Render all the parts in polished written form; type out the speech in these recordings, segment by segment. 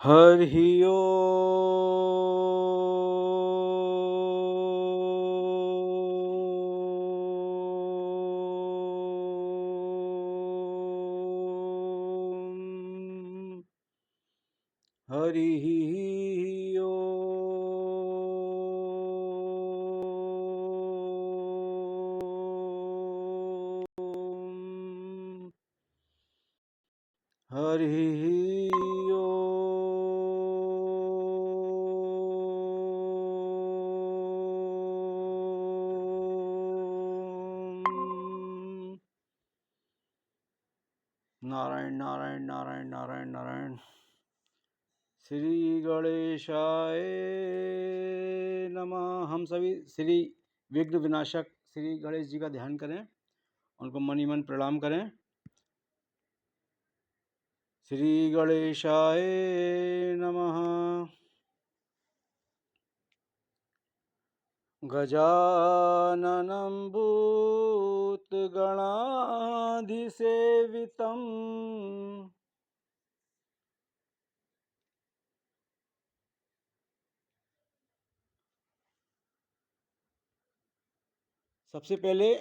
हरि ओम। हरि ओम। हरि ओम। नारायण नारायण नारायण नारायण नारायण। श्री गणेशाय नमः। हम सभी श्री विघ्न विनाशक श्री गणेश जी का ध्यान करें, उनको मनि मन प्रणाम करें। श्री गणेशाय नमः। गजाननं भूतगणाधिसेवितं सबसे पहले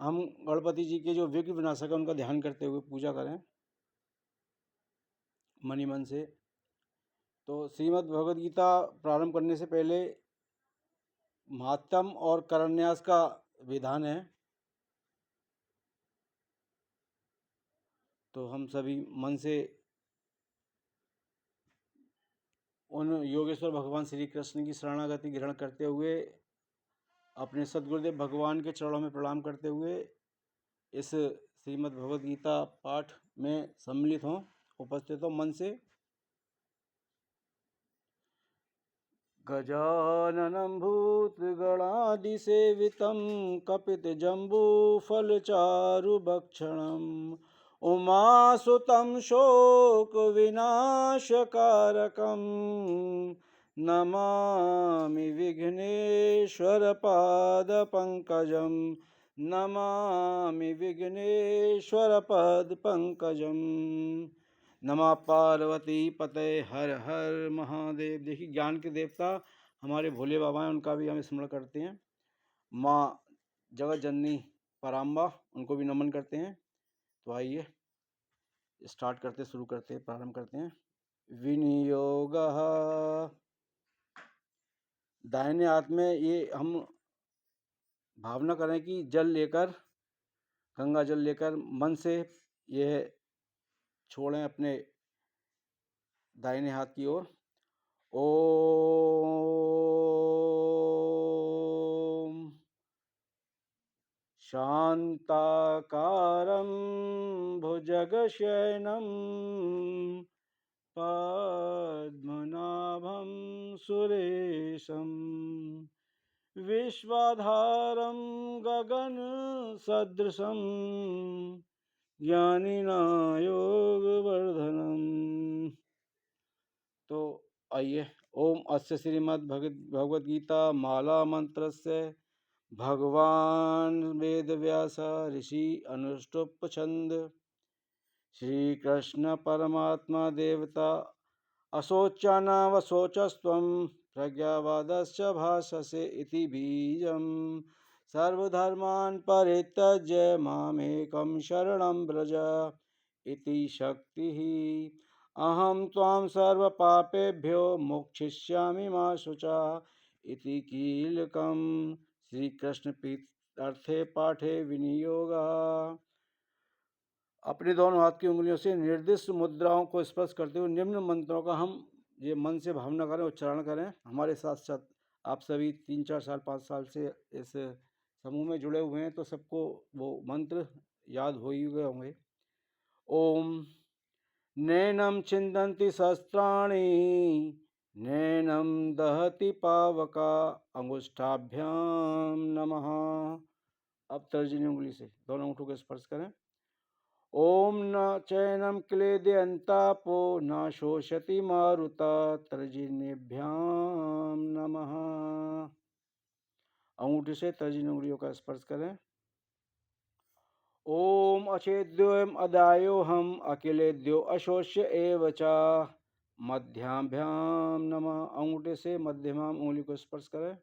हम गणपति जी के जो विघ्न विनाशक है उनका ध्यान करते हुए पूजा करें मनि मन से। तो श्रीमद् भगवद गीता प्रारंभ करने से पहले महात्म और करन्यास का विधान है। तो हम सभी मन से उन योगेश्वर भगवान श्री कृष्ण की शरणागति ग्रहण करते हुए अपने सद्गुरुदेव भगवान के चरणों में प्रणाम करते हुए इस श्रीमद् भगवद गीता पाठ में सम्मिलित हों, उपस्थित हों मन से। गजाननं भूतगणाधिसेवितं कपितजम्बूफलचारुभक्षणम् उमासुतं शोकविनाशकारकं नमामि विघ्नेश्वरपादपङ्कजं। नमामि विघ्नेश्वरपादपङ्कजं। नमः पार्वती पते हर हर महादेव। देखिए, ज्ञान के देवता हमारे भोले बाबा हैं, उनका भी हम स्मरण करते हैं। माँ जगत जननी पराम्बा, उनको भी नमन करते हैं। तो आइए स्टार्ट करते, शुरू करते, प्रारंभ करते हैं। विनियोगः। दाहिने हाथ में ये हम भावना करें कि जल लेकर, गंगा जल लेकर मन से यह छोड़ें अपने दाहिने हाथ की ओर। ओम शांताकारं भुजगशयनं पद्मनाभं सुरेशं विश्वाधारं गगनसदृशं ज्ञानिनायोगवर्धनम्। तो आइए, ओम अस्य श्रीमद् भगवद गीता माला मंत्रस्य भगवान वेदव्यास ऋषि अनुष्टुप् श्री कृष्ण परमात्मा देवता अशोच्यानावशोचस्त्वं प्रज्ञावादश्च भाषसे इति बीजं सर्वधर्मान् परित्यज्य मामेकं शरणं व्रज इति शक्तिः। अहं त्वां सर्वपापेभ्यो मोक्षयिष्यामि मा शुचा इति कीलकं। श्री कृष्ण अर्थे पाठे विनियोगः। अपने दोनों हाथ की उंगलियों से निर्दिष्ट मुद्राओं को स्पर्श करते हुए निम्न मंत्रों का हम ये मन से भावना करें, उच्चारण करें। हमारे साथ साथ आप सभी 3-4 साल 5 साल से इस समूह में जुड़े हुए हैं, तो सबको वो मंत्र याद हो ही गए होंगे। ओम नैनं छिन्दन्ति शस्त्राणि नैनं दहति पावका अंगुष्ठाभ्याम नमः। अब तर्जनी उंगली से दोनों अंगूठों को स्पर्श करें। ओम न चैनम क्लेदयन्तापो न शोषति मारुता तर्जनीभ्याम नमः। अंगूठे से तर्जनी उंगलियों का स्पर्श करें। ओम अचेद्योम अदायो हम अकिलेद्यो अशोष्य एव च मध्याभ्याम नमः। अंगूठे से मध्यमाम उंगली को स्पर्श करें।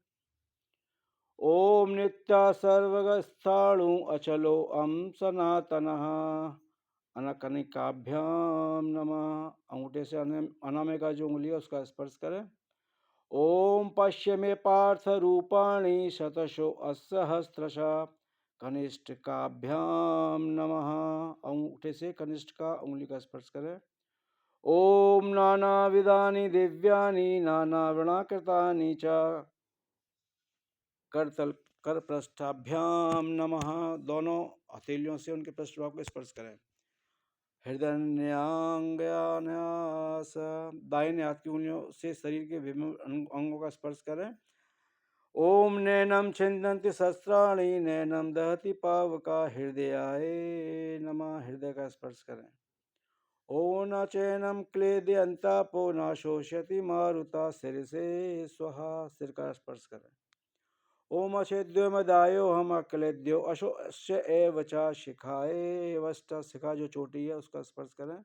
ओम नित्य सर्वगस्थाणु अचलो सनातनः अनकनिकाभ्याम नमः। अंगूठे से अनामिका जो उंगली है उसका स्पर्श करें। ओम पश्चिमे पार्थ रूपाणि शतशो असहस्रशः कनिष्ठकाभ्याम नमः। अंगूठे से कनिष्ठका उंगली का स्पर्श करें। ओम नानाविधानि दिव्यानि नानावर्णाकृतानि च करतल कर पृष्ठाभ्याम नमः। दोनों हथेलियों से उनके पृष्ठभाग को स्पर्श करें। हृदयान्यास दाहिने हाथ की उंगलियों से शरीर के विभिन्न अंगों का स्पर्श करें। ओम नैनम छिन्दन्ति शस्त्राणि नैनम दहति पावका हृदयाय नमः। हृदय का स्पर्श करें। ओम न चैनम क्लेदयन्तापो न शोष्यति मारुता सिर से स्वहा। सिर का स्पर्श करें। ओम अछेद्योमदायो हम अक्लेद्यो अशोष्य एव च शिखाए वष्ट। शिखा जो चोटी है उसका स्पर्श करें।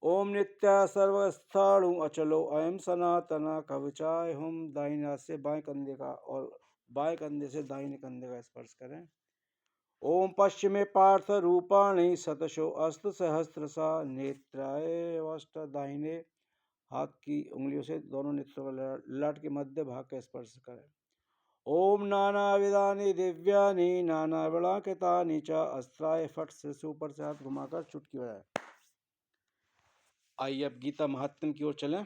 ओम नित्य सर्वस्थाणु अचलो अयम सनातना कवचाय हम। दाहिने हाथ से बाएं कंधे का और बाएं कंधे से दाहिने कंधे का स्पर्श करें। ओम पश्चिमे पार्थ रूपाणि शतशो अस्त सहस्रसा नेत्राय वष्ट। दाहिने हाथ की उंगलियों से दोनों नेत्रों ललाट के मध्य भाग का स्पर्श करें। ओम नानाविधानि दिव्यानि नानावर्णाकृतानि च अस्त्राय फट। सिर से ऊपर से हाथ घुमाकर चुटकी बजाएं। आइए अब गीता महात्म्य की ओर चलें।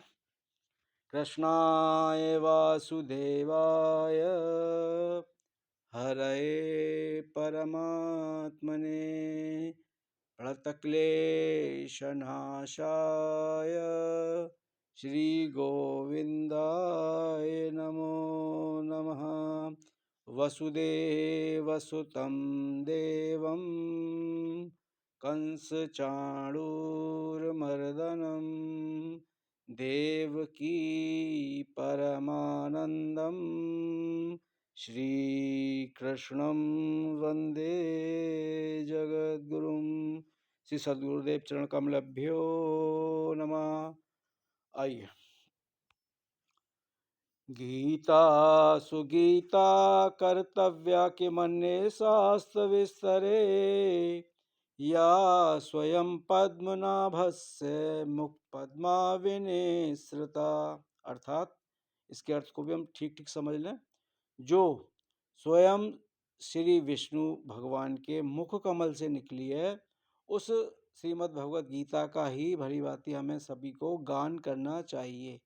कृष्णाय वासुदेवाय हरये परमात्मने प्रणतक्लेशनाशाय श्रीगोविन्दाय नमो नमः। वसुदेवसुतं देवं कंसचाणूरमर्दनं देवकी परमानन्दं श्रीकृष्णं वन्दे जगद्गुरुं। श्री सद्गुरुदेव चरण कमलभ्यो नमः। आइए। गीता सुगीता कर्तव्या किमन्ये शास्त्र विस्तरे या स्वयं पद्मनाभस्य मुख पद्मा विनिसृता। अर्थात इसके अर्थ को भी हम ठीक ठीक समझ लें। जो स्वयं श्री विष्णु भगवान के मुख कमल से निकली है उस श्रीमद् भगवत गीता का ही भली भांति हमें सभी को गान करना चाहिए,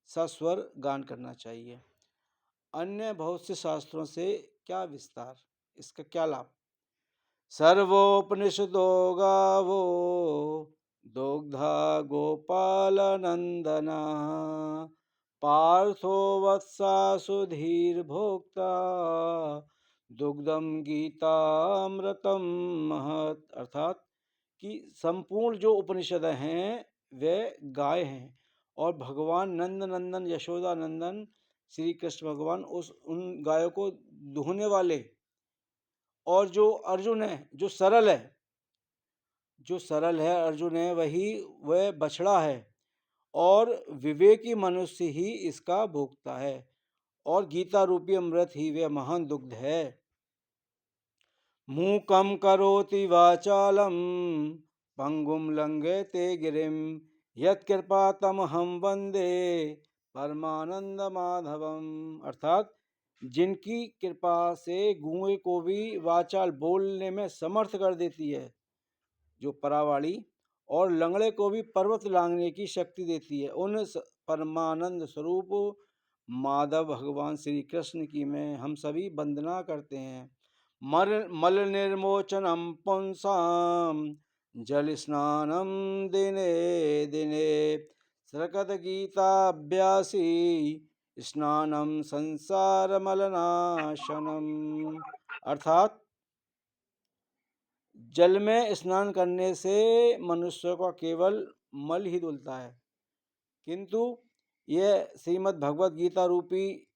सस्वर गान करना चाहिए। अन्य बहुत से शास्त्रों से क्या विस्तार, इसका क्या लाभ। सर्वोपनिषदो गावो दुग्धा गोपाल नंदना पार्थो वत्सा सुधीर भोक्ता दुग्धम गीतामृतम महत। अर्थात कि संपूर्ण जो उपनिषद हैं वे गाय हैं और भगवान नंद नंदन यशोदा नंदन श्री कृष्ण भगवान उन गायों को दुहने वाले। और जो अर्जुन है जो सरल है अर्जुन है वह बछड़ा है और विवेकी मनुष्य ही इसका भोक्ता है और गीता रूपी अमृत ही वह महान दुग्ध है। मूकं करोति वाचालं पंगुम लंघयते गिरिम यत्कृपातमहं वंदे परमानंद माधवम। अर्थात जिनकी कृपा से गूंगे को भी वाचाल बोलने में समर्थ कर देती है जो परावाड़ी, और लंगड़े को भी पर्वत लांघने की शक्ति देती है, उन परमानंद स्वरूप माधव भगवान श्री कृष्ण की में हम सभी वंदना करते हैं। मल निर्मोचनम पुंसाम जल स्नानम दिने दिने सरकत गीताभ्यासी स्नानम संसार मलनाशनम। अर्थात जल में स्नान करने से मनुष्य का केवल मल ही धुलता है, किंतु यह श्रीमद् भगवत गीता रूपी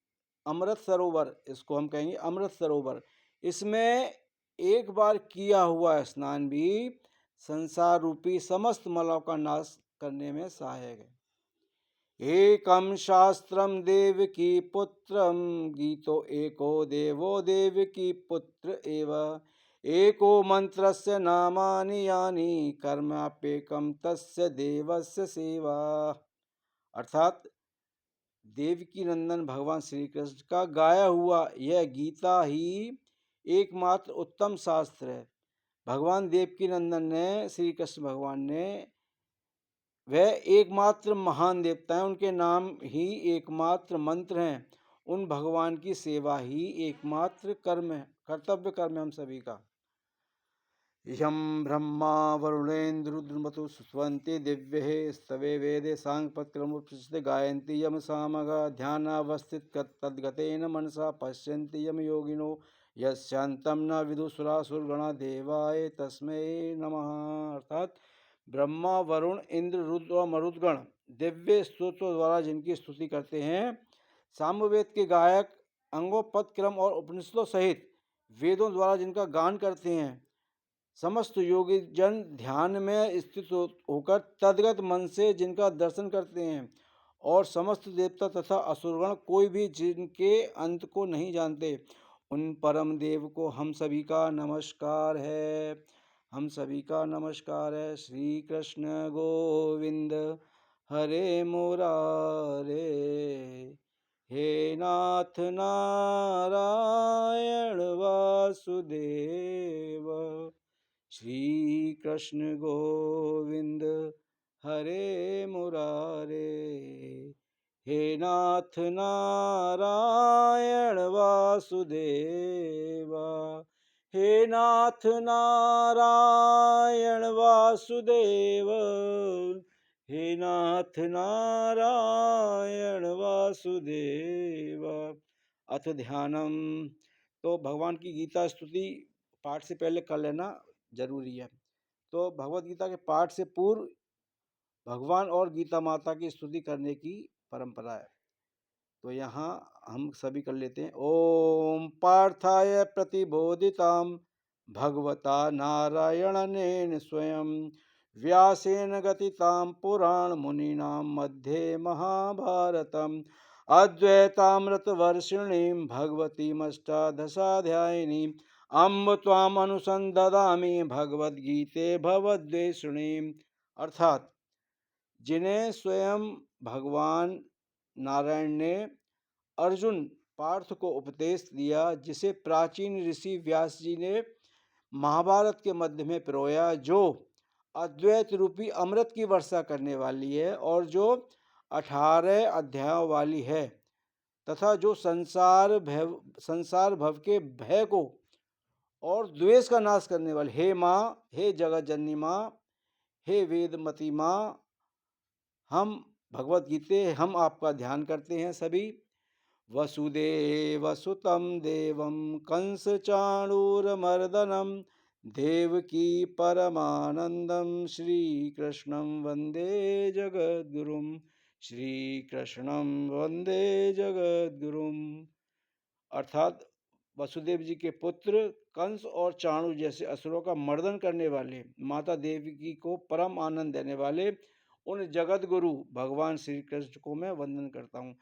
अमृत सरोवर, इसको हम कहेंगे अमृत सरोवर, इसमें एक बार किया हुआ स्नान भी संसार रूपी समस्त मलों का नाश करने में सहायक है। एकम शास्त्रम देवकी पुत्रम गीतो एको देवो देवकी पुत्र एव एको मंत्रस्य नामानि यानि कर्माप्येकम तस्य देवस्य सेवा। अर्थात देवकी नंदन भगवान श्री कृष्ण का गाया हुआ यह गीता ही एकमात्र उत्तम शास्त्र है। भगवान देवकी नंदन ने श्री कृष्ण भगवान ने वह एकमात्र महान देवता हैं, उनके नाम ही एकमात्र मंत्र हैं। उन भगवान की सेवा ही एकमात्र कर्म है, कर्तव्य कर्म है हम सभी का। यम ब्रह्मा वरुणेन्द्रुद्रुमतु सुस्वन्ति दिव्ये स्तवे वेदे सांगपत्क्रमुपस्थिते गायन्ति यम सामगा ध्यानावस्थित तद्गतेन मनसा पश्यन्ति यम योगिनो यस्यान्तं न विदुसुरासुरगणा देवाय तस्मै नमः। अर्थात ब्रह्मा वरुण इंद्र रुद्र और मरुदगण दिव्य स्तोत्रों द्वारा जिनकी स्तुति करते हैं, सामवेद के गायक अंगों पद क्रम और उपनिषदों सहित वेदों द्वारा जिनका गान करते हैं, समस्त योगी जन ध्यान में स्थित होकर तद्गत मन से जिनका दर्शन करते हैं, और समस्त देवता तथा असुरगण कोई भी जिनके अंत को नहीं जानते, उन परम देव को हम सभी का नमस्कार है। हम सभी का नमस्कार है। श्री कृष्ण गोविंद हरे मुरारे, हे नाथ नारायण वासुदेव। श्री कृष्ण गोविंद हरे मुरारे, हे नाथ नारायण वासुदेव। हे नाथ नारायण वासुदेव, हे नाथ नारायण वासुदेव। अथ ध्यानम। तो भगवान की गीता स्तुति पाठ से पहले कर लेना जरूरी है। तो भगवत गीता के पाठ से पूर्व भगवान और गीता माता की स्तुति करने की परंपरा है। तो यहाँ हम सभी कर लेते हैं। ओम पार्थाय प्रतिबोधिताम भगवता नारायणनेन स्वयं व्यासेन गतितां पुराण मुनीनां मध्ये महाभारतम् अद्वैतामृतवर्षिणीं भगवतीमष्टादशाध्यायिनीं अम्ब त्वाम् अनुसंदधामि भगवद्गीते भवद्वेषिणीम्। अर्थात जिन्हें स्वयं भगवान नारायण ने अर्जुन पार्थ को उपदेश दिया, जिसे प्राचीन ऋषि व्यास जी ने महाभारत के मध्य में पिरोया, जो अद्वैत रूपी अमृत की वर्षा करने वाली है और जो 18 अध्यायों वाली है, तथा जो संसार भव के भय को और द्वेष का नाश करने वाली। हे माँ, हे जगत जननी माँ, हे वेदमती माँ, हम भगवत गीते हम आपका ध्यान करते हैं सभी। वसुदेव सुतम देवम कंस चाणूरमर्दनम देवकी परमानंदम श्री कृष्णम वंदे जगद्गुरुम। श्री कृष्णम वंदे जगद्गुरुम। अर्थात वसुदेव जी के पुत्र कंस और चाणू जैसे असुरों का मर्दन करने वाले, माता देवकी को परम आनंद देने वाले उन जगत गुरु भगवान श्री कृष्ण को मैं वंदन करता हूँ।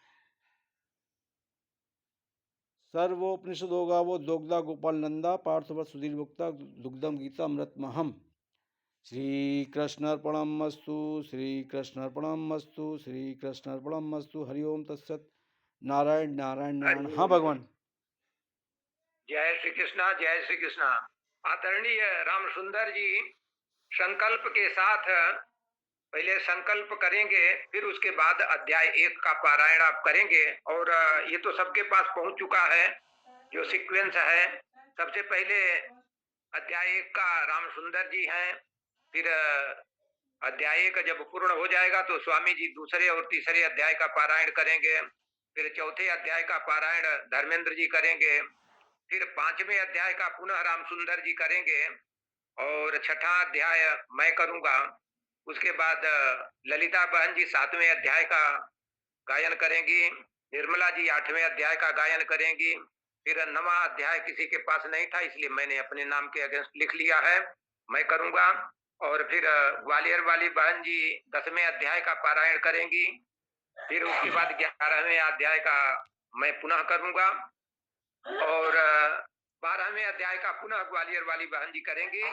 सर्वोपनिषद होगा वो दोग्धा गोपाल नंदा पार्थव सुधीर मुक्ता दुग्धम गीता अमृत महम। श्री कृष्णार्पणमस्तु, श्री कृष्णार्पणमस्तु, श्री कृष्णार्पणमस्तु। हरिओम तत्सत। नारायण नारायण नारायण। हाँ भगवान। जय श्री कृष्णा, जय श्री कृष्णा। आदरणीय राम सुंदर जी संकल्प के साथ पहले संकल्प करेंगे, फिर उसके बाद अध्याय 1 का पारायण आप करेंगे। और ये तो सबके पास पहुंच चुका है जो सीक्वेंस है। सबसे पहले अध्याय 1 का राम सुंदर जी हैं, फिर अध्याय 1 जब पूर्ण हो जाएगा तो स्वामी जी दूसरे और तीसरे अध्याय का पारायण करेंगे, फिर चौथे अध्याय का पारायण धर्मेंद्र जी करेंगे, फिर 5वें अध्याय का पुनः राम सुंदर जी करेंगे, और 6ठा अध्याय मैं करूंगा। उसके बाद ललिता बहन जी 7वें अध्याय का गायन करेंगी, निर्मला जी 8वें अध्याय का गायन करेंगी, फिर 9वां अध्याय किसी के पास नहीं था, इसलिए मैंने अपने नाम के अगेंस्ट लिख लिया है, मैं करूंगा। और फिर ग्वालियर वाली बहन जी 10वें अध्याय का पारायण करेंगी। फिर उसके बाद 11वें अध्याय का मैं पुनः करूंगा और 12वें अध्याय का पुनः ग्वालियर वाली बहन जी करेंगी।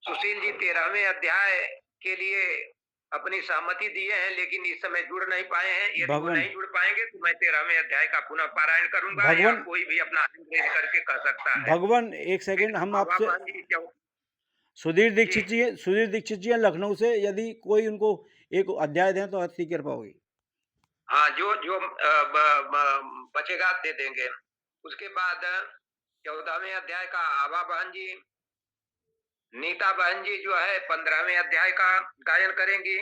सुशील जी 13वें अध्याय के लिए अपनी सहमति दिए हैं, लेकिन इस समय जुड़ नहीं पाए हैं। यदि वो भगवान नहीं जुड़ पाएंगे तो मैं 13वें अध्याय का पुनः पारायण करूंगा, या भगवान कोई भी अपना हाथ रेज करके कह सकता है। भगवान एक फिर सेकंड, हम बाबा आपसे बहन जी क्यों जी, सुधीर दीक्षित जी हैं लखनऊ से, यदि कोई उनको एक अध्याय दें तो अति कृपा होगी। हाँ, जो जो बचेगा दे देंगे। उसके बाद 14वें अध्याय का आभा बहन जी, नीता बहन जी जो है 15वें अध्याय का गायन करेंगी।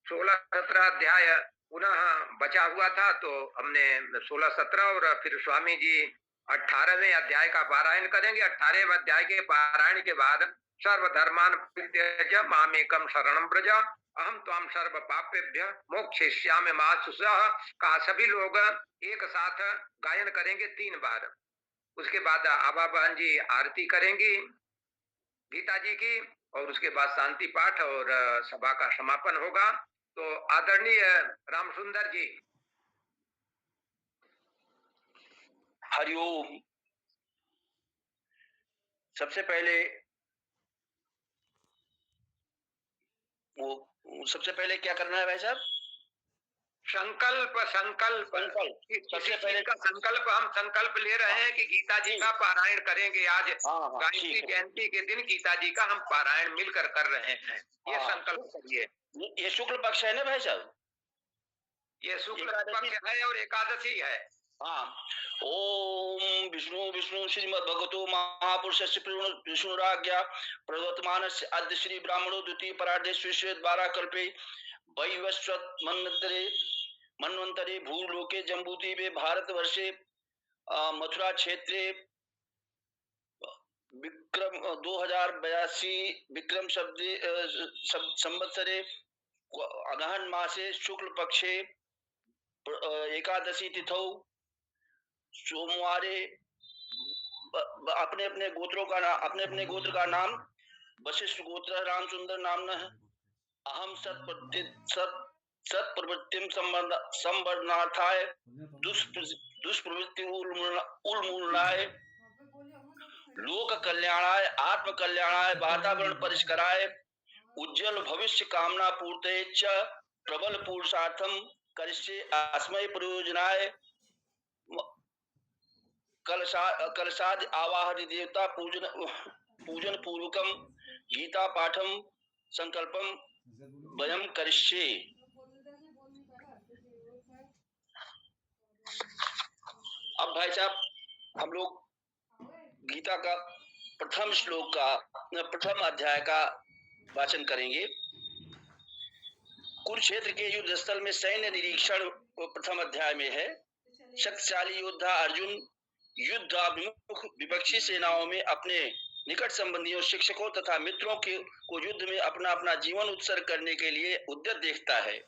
16-17 अध्याय पुनः बचा हुआ था, तो हमने 16-17 और फिर स्वामी जी 18वें अध्याय का पारायण करेंगे। 18वें अध्याय के पारायण के बाद सर्वधर्मान परित्यज्य मामेकम शरणं व्रज अहम त्वाम सर्व पापेभ्य मोक्षयिष्यामि मा शुचः का सभी लोग एक साथ गायन करेंगे 3 बार। उसके बाद आभा बहन जी आरती करेंगी गीता जी की, और उसके बाद शांति पाठ और सभा का समापन होगा। तो आदरणीय रामसुंदर जी। हरिओम। सबसे पहले क्या करना है भाई साहब? संकल्प सबसे पहले का संकल्प हम संकल्प ले रहे हैं कि गीता जी का पारायण करेंगे आज। गायत्री जयंती के दिन गीता जी का हम पारायण मिलकर कर रहे हैं, ये संकल्प करिए। ये शुक्ल पक्ष है ना भाई साहब? ये शुक्ल पक्ष है और एकादशी है। हाँ। ओम विष्णु विष्णु श्रीमद् भगवतो महापुरुष विष्णुराज्ञा प्रवर्तमानस्य अद्य श्री ब्राह्मणो द्वितीय परार्धे श्वेत 12 कल्पे वैवस्वत मन्वंतरे भूलोके जम्बूद्वीपे भारतवर्षे मथुरा क्षेत्रे विक्रम 2082 विक्रम संवत्सरे अगहन मासे शुक्ल पक्षे एकादशी तिथौ सोमवारे अपने अपने गोत्र का नाम वशिष्ठ गोत्र रामचंद्र नाम है। अहम सत्प्रवृत्तिम संवर्धनार्थाय दुष्प्रवृत्ति उन्मूलनाय लोक कल्याणाय आत्म कल्याणाय वातावरण परिष्काराय उज्जवल भविष्य कामना पूर्तये च प्रबल पुरुषार्थम करिष्ये अस्मै प्रयोजनाय कलशादि आवाहति देवता पूजन पूर्वकम गीता पाठम संकल्पम वयम करिष्ये। अब भाई साहब हम लोग गीता का प्रथम श्लोक का प्रथम अध्याय का वाचन करेंगे। कुरुक्षेत्र के युद्ध स्थल में सैन्य निरीक्षण प्रथम अध्याय में है। शक्तिशाली योद्धा अर्जुन युद्धाभिमुख विपक्षी सेनाओं में अपने निकट संबंधियों, शिक्षकों तथा मित्रों को युद्ध में अपना अपना जीवन उत्सर्ग करने के लिए उद्यत देखता है।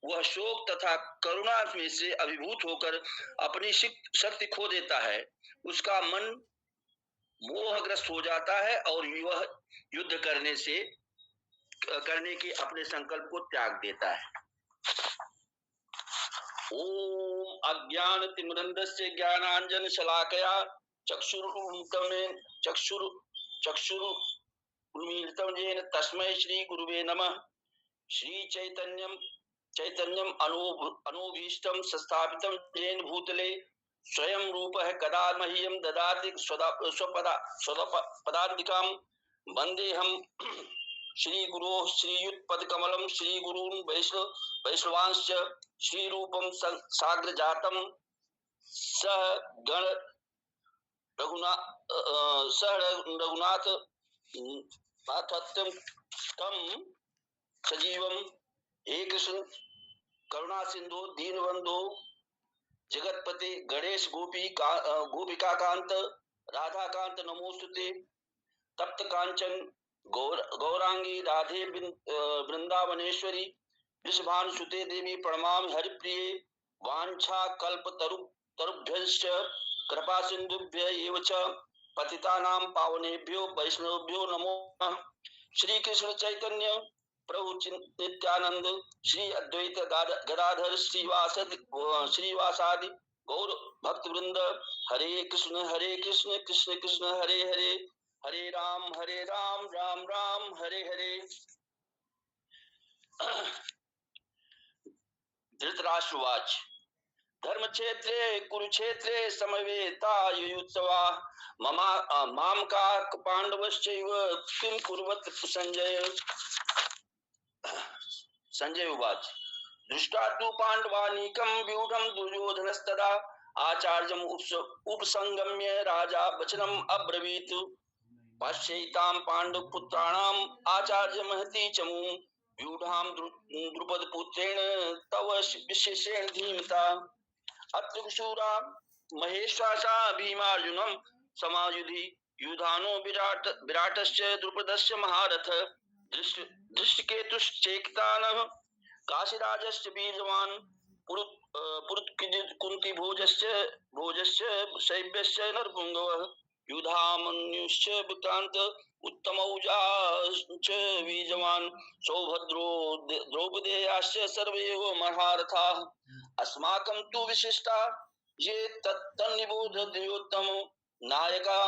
वह शोक तथा करुणा में से अभिभूत होकर अपनी शक्ति खो देता है। उसका मन मोहग्रस्त हो जाता है और वह युद्ध करने के अपने संकल्प को त्याग देता है। ओम अज्ञान तिमिरन्धस्य ज्ञानांजन शलाकया चक्षुरुन्मीलितं येन तस्मै श्री गुरुवे नमः। श्री चैतन्यम अनूभीष्टं स्थापितं येन भूतले स्वयं रूपः कदा मह्यं ददाति स्वपदान्तिकां। वन्देऽहं श्री गुरो श्रीयुतपदकमलं श्री गुरून् वैष्णवांश्च श्री रूपं साग्र जातम सह रघुनाथ तम सजीवम हे कृष्ण करुणा सिंधु दीनबंधु जगतपति गणेश गोपिका कांत राधाकांत नमोस्तुते। तप्त कांचन गौरांगी राधे वृंदावनेश्वरी वृषभानुसुते देवी प्रणमामि हरिप्रिये। वांछा कल्प तरुभ्यश्च कृपा सिंधुभ्य एव च पतितानां पावनेभ्यो वैष्णवेभ्यो नमो नमः। श्री कृष्ण चैतन्य प्रभु नित्यानंद श्री अद्वैत गदाधर श्रीवासादि गौर भक्त वृंद हरे कृष्ण कृष्ण कृष्ण हरे हरे, हरे राम राम राम हरे हरे। धृतराष्ट्रवाच धर्म क्षेत्रे कुरुक्षेत्रे समवेतायुत्सवा माम का पांडवश्चैव किं कुर्वत संजय। संजय उवाच दृष्ट्वा तु पाण्डवानीकं व्यूढं दुर्योधनस्तदा आचार्यम् उपसंगम्य राजा वचनम् अब्रवीत्। पश्यैतां पाण्डवपुत्राणाम् आचार्य महती चमू व्यूढां द्रुपदपुत्रेण तव विशेषेण धीमता। अत्र शूरा महेश्वासा भीमार्जुनं समायुधि युधानो विराटश्च द्रुपदस्य महारथ दृष्टकेतुश्चेकितानः काशीराजश्च वीर्यवान् पुरुत्कुन्ती भोजश्च शैब्यश्च नरपुङ्गवः युधामन्युश्च विक्रान्त उत्तमौजाश्च वीर्यवान् सौभद्रो द्रौपदेयाश्च सर्वे एव महारथाः। अस्माकं तु विशिष्टा ये तन्निबोध द्योत्तमो नायका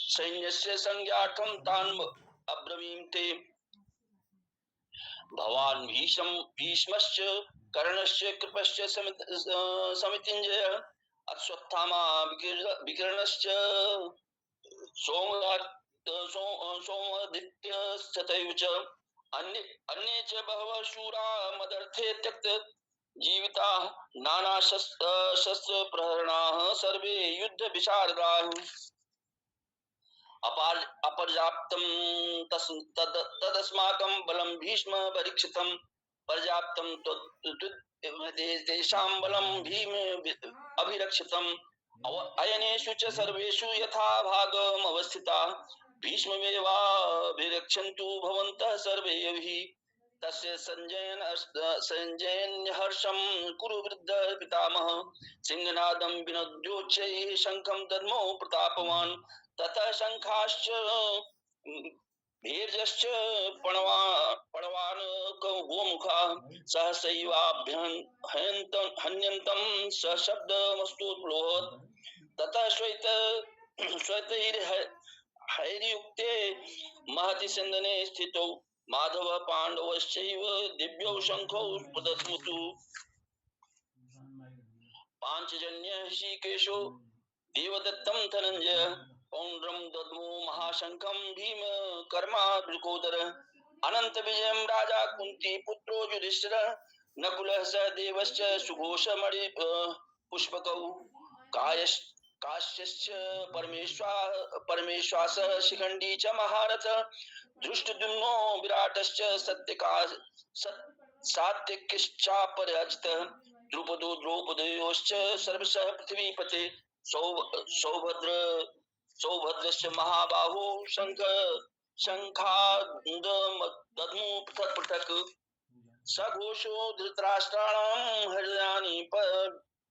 सैन्यस्य संज्ञार्थं तान् अब्रवीम ते। भवान् भीष्मश्च कर्णश्च कृपश्च समितिञ्जय अश्वत्थामा विकर्णश्च सोमादित्यस्तथैव च अन्ये च बहवः शूरा मदर्थे त्यक्त जीविताः नाना शस्त्र प्रहरणाः सर्वे युद्ध विशारदाः। अपर्याप्तं तदस्माकं बलं भीष्म परीक्षितं पर्याप्तं तेषां बलं भीम अभिरक्षितम्। अयनेषु च सर्वेषु यथा भागमवस्थिताः भीष्ममेवाभिरक्षन्तु भवन्तः सर्वे हि। तस्य संजयन् हर्षं कुरु वृद्ध पितामह सिंहनादं विनोद्योच्चैः शंखं दद्मो प्रतापवान्। ततः शंखाश्च भीर्यश्च पणवान् गोमुखा सहसैवाभ्यहन्यन्तं सशब्दमस्तुप्लोभत्। ततः श्वेतैर्हैर्युक्ते महति सिंदने स्थितौ माधव पांडवश्चैव दिव्यौ शंखौ प्रदस्मुतु। पांचजन्य ऋषिकेशो देवदत्तं धनंजय पौंड्रं दद्मो महाशंखं भीम कर्मा वृकोदर। अनंत विजयं राजा कुंती पुत्रो युधिष्ठिर नकुलः सहदेवश्च सुघोषमणि पुष्पकौ काश्यश्च परमेश्वासः शिखंडी च महारथ धृष्टद्युम्नो विराटश्च सात्यकिश्चापराजितः द्रुपदो द्रौपदेयोश्च सर्वशः पृथ्वीपते सौभद्रश्च महाबाहो शंखादमु पृथक् पृथक्। सघोषो धृतराष्ट्राणां हृदयानि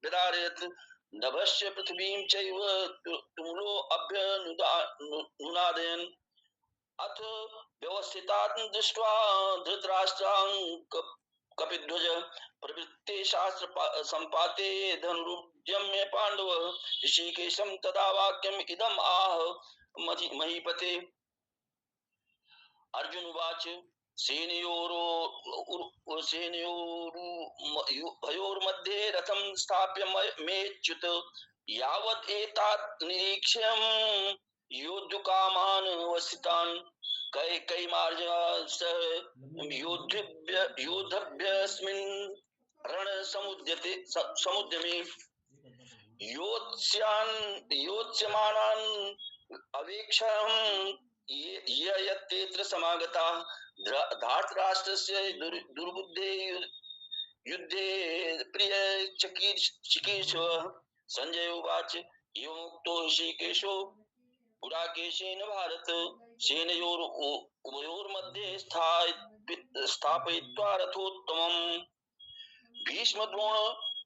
विदारयत् नभश्च पृथ्वीं चैव तुमुलो अभ्यनुनादयन्। अथ व्यवस्थितान् दृष्ट्वा धृतराष्ट्रां कपिध्वज प्रवृत्ते शास्त्र संपाते धनुरुद्यम्य पांडव ऋषिकेशं तदा वाक्यम् इदम् आह महीपते। अर्जुन उवाच सेनयोरुभयोर्मध्ये रथं स्थाप्य मेच्युत यावत् एतात् निरीक्ष्यं योद्धुकामान् वसितान् कैमार्जसः योद्धभ्यस्मिन् रणसमुद्यमे योत्स्यमानान् अवेक्षं यत्तेऽत्र समागताः धार्तराष्ट्रस्य दुर्बुद्धे युद्धे प्रिय चिकीर्षवः। संजय उवाच एवमुक्तो ऋषिकेशो गुडाकेशेन भारत सेनयोरुभयोर्मध्ये स्थापयित्वा रथोत्तमम्। भीष्मद्रोण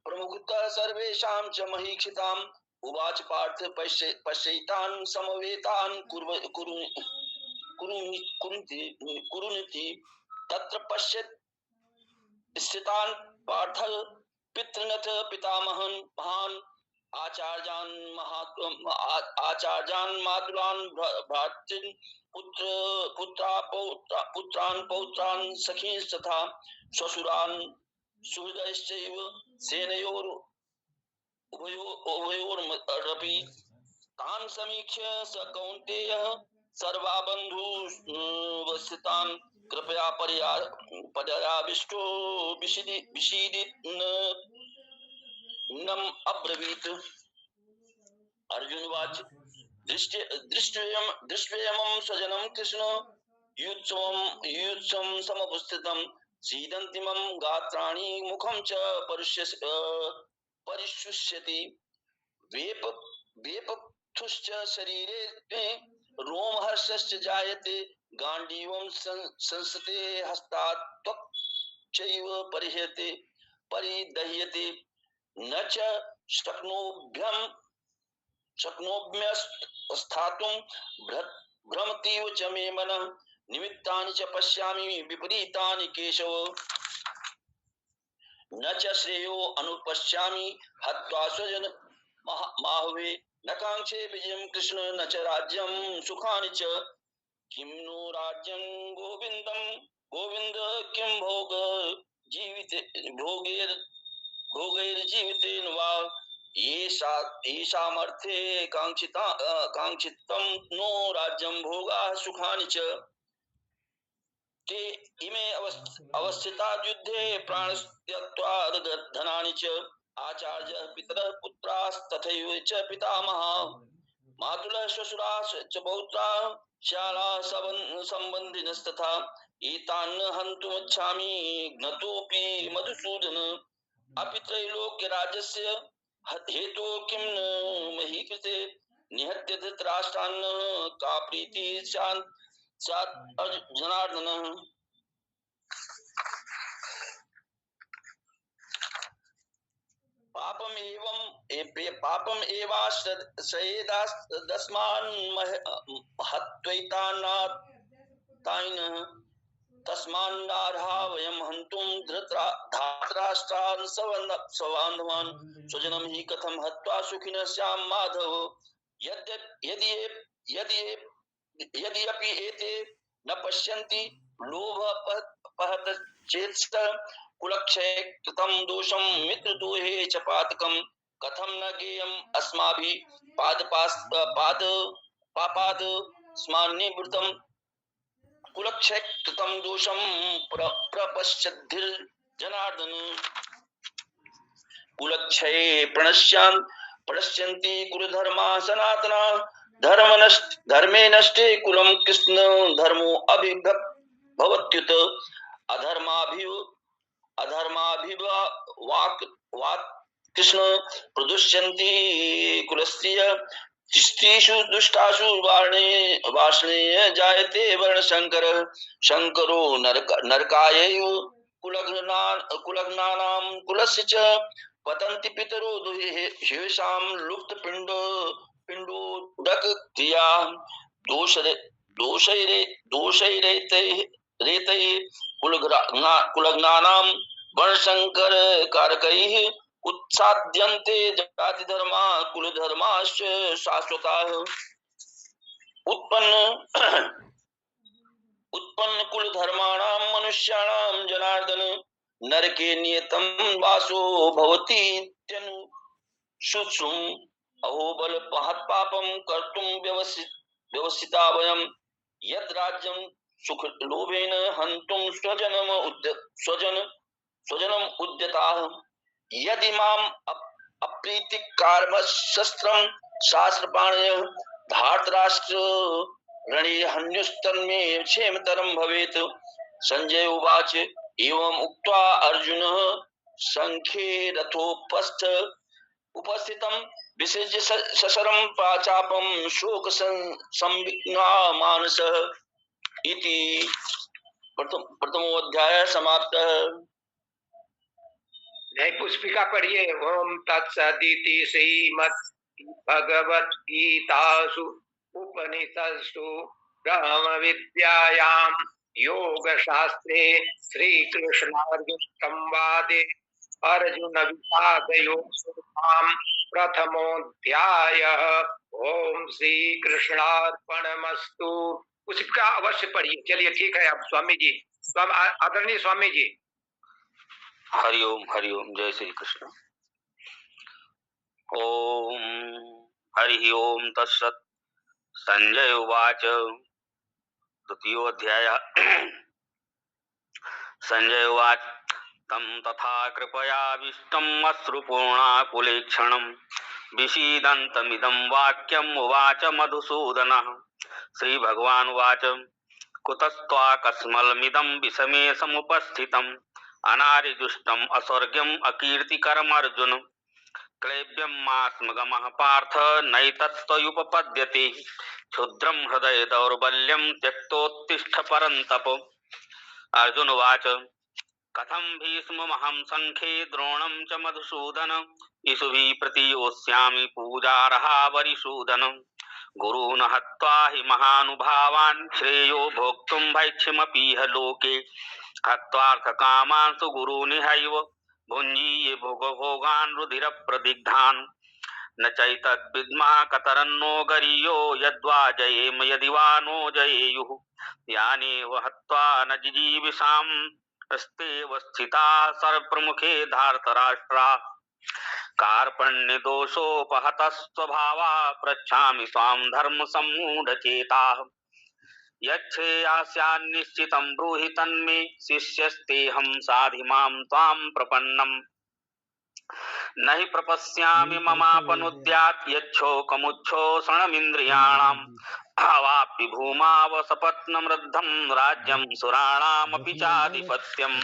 प्रमुखतः सर्वेषां च महीक्षिताम् उवाच पार्थ पश्यैतान् समवेतान् कुरुनिति तत्र पश्यत् स्थितान् पार्थ पितृनथ पितामहन् महान् आचार्यान् मातुलान् भ्रातॄन् पुत्रान् पौत्रान् सखींस्तथा श्वशुरान् सुहृदश्चैव उभयोरपि तान् समीक्ष्य स कौन्तेयः सर्वा बन्धुवस्थितान् कृपया पर्याविष्टो विषीदिनम् अब्रवीत्। अर्जुनवाच दृष्ट्वेयं स्वजनं कृष्ण युत्सवं समुपस्थितं सीदन्तिमं गात्राणि मुखं च परिशुष्यति वेपथुश्च शरीरे रोमहर्षश्च जायते गाण्डीवं संसते हस्तात् त्वक् चैव परिदह्यते न च शक्नोम्यवस्थातुं भ्रमतीव च मे मनः निमित्तानि च पश्यामि विपरीतानि केशव न च श्रेयो अनुपश्यामि हत्वा स्वजन माहवे न कांक्षे विजयं कृष्ण न च राज्यं सुखानि च किं नो राज्यं गोविन्द किं भोगैर्जीवितेन वा येषामर्थे काङ्क्षितं नो राज्यं भोगाः सुखानि च ते इमे अवस्थिता युद्धे प्राणस्त्यक्त्वा धनानि च आचार्यः पितरः पुत्रास्तथैव च पितामहः मातुलः श्वशुराः च पौत्राः शालाः सम्बन्धिनस्तथा एतान् हन्तुमिच्छामि ज्ञतोऽपि मधुसूदन अपि त्रैलोक्यराज्यस्य हेतो किं न मही कृते निहत्य धृतराष्ट्रान् का प्रीति स्यात् जनार्दन। पापम एवाश्रयेदास्मान् महत्त्वैतान् तस्मान्नार्हा वयं हन्तुं धातराष्ट्रान् स्वबान्धवान् स्वजनं हि कथं हत्वा सुखिनः स्याम माधव यद्यपि एते न पश्यन्ति लोभपहत चेत्स्त कुलक्षये कृतं दोषं मित्रद्रोहे च पातकं कथं न ज्ञेयम् अस्माभिः पापाद् स्मान्निवृत्तं कुलक्षय कृतं दोषं प्रपश्यद्धिर्जनार्दन कुलक्षये प्रणश्यन्ति कुलधर्मा सनातना धर्मे नष्टे कुलं कृष्ण धर्मो अभिभवत्युत अधर्माभिवाक् कृष्ण प्रदुष्यन्ति कुलस्त्रिय स्त्रीषु दुष्टासु वार्ष्णेय जायते वर्णशंकर शंकरो नरकायैव कुलघ्नानां कुलस्य च पतन्ति पितरो दुहेषां लुप्तपिण्डोदक क्रिया दोषैरेतैः कुलघ्नानां वर्णशंकर कारकैः उत्साद्यन्ते जातिधर्मा कुलधर्माश्च शाश्वताः उत्पन्न कुलधर्माणां मनुष्याणां जनार्दन नरके नियतं वासो भवतीत्यनुशुश्रुम् अहोबल महत्पापं कर्तुं व्यवसिता वयं यद् राज्यं सुख लोभेन हन्तुं स्वजनम् उद्यताः यदि माम् अप्रीतिकारमशस्त्रं शास्त्रपाणयः धार्तराष्ट्र रणे हन्युस्तन्मे क्षेमतरं भवेत्। संजय उवाच एवम् उक्त्वा अर्जुनः शङ्खे रथोपस्थ उपस्थितं विसृज्य सशरं चापं शोक संविघ्ना मानसः इति प्रथमोऽध्याय समाप्तः। जय पुष्पिका पढ़िए। ओम तत्सदिति श्रीमद् भगवद्गीतासु उपनिषत्सु ब्रह्म विद्यायां योग शास्त्रे श्री कृष्णार्जुन संवादे अर्जुन विषाद योगोत्तम प्रथमोऽध्याय। ओम श्री कृष्णार्पणमस्तु। उसका अवश्य पढ़िए। चलिए ठीक है। अब स्वामी जी, आदरणीय स्वामी जी। हरिओम हरिओम। जय श्री कृष्ण। ओम हरि ओम तत्सत्। संजय उवाच। द्वितीयोऽध्यायः। संजय उवाच। तं तथा कृपयाविष्टम् अश्रुपूर्णाकुलेक्षणम् विषीदन्तमिदं वाक्यम् उवाच मधुसूदनः। श्रीभगवानुवाच। कुतस्त्वाकस्मलमिदं विषमे समुपस्थितम् अनार्यजुष्टम् अस्वर्ग्यम् अकीर्तिकरमर्जुन। क्लैब्यं मास्मगमः पार्थ नैतत्त्वयुपपद्यते। क्षुद्रं हृदय दौर्बल्यं त्यक्तोत्तिष्ठ परन्तप। अर्जुन उवाच। कथं भीष्ममहं संख्ये द्रोणं च मधुसूदन इषुभिः प्रतियोत्स्यामि पूजार्हा वरिसूदन। गुरून् हत्वा हि महानुभावान् श्रेयो भोक्तुं भैक्ष्यमपीह लोके। हत्वार्थकामान् तु गुरूनिहैव भुञ्जीये भोगभोगान् रुधिरप्रदिग्धान्। न चैतद्विद्मः कतरन्नो गरीयो यद्वा जयेम यदि वा नो जयेयुः। यानेव हत्वा न जिजीविषाम् स्तेव स्थिताः सर्वप्रमुखे धार्तराष्ट्राः। कार्पण्यदोषोपहतस्वभावा पृच्छामि स्वां धर्मसम्मूढचेताः। यच्छ्रेयास्यान्निश्चितं ब्रूहि तन्मे शिष्यस्तेऽहं साधि मां त्वां प्रपन्नम्। न हि प्रपश्यामि ममापनुद्यात् यच्छोकमुच्छोषणमिन्द्रियाणाम्। अवाप्य भूमावसपत्नमृद्धं राज्यं सुराणामपि चाधिपत्यम्।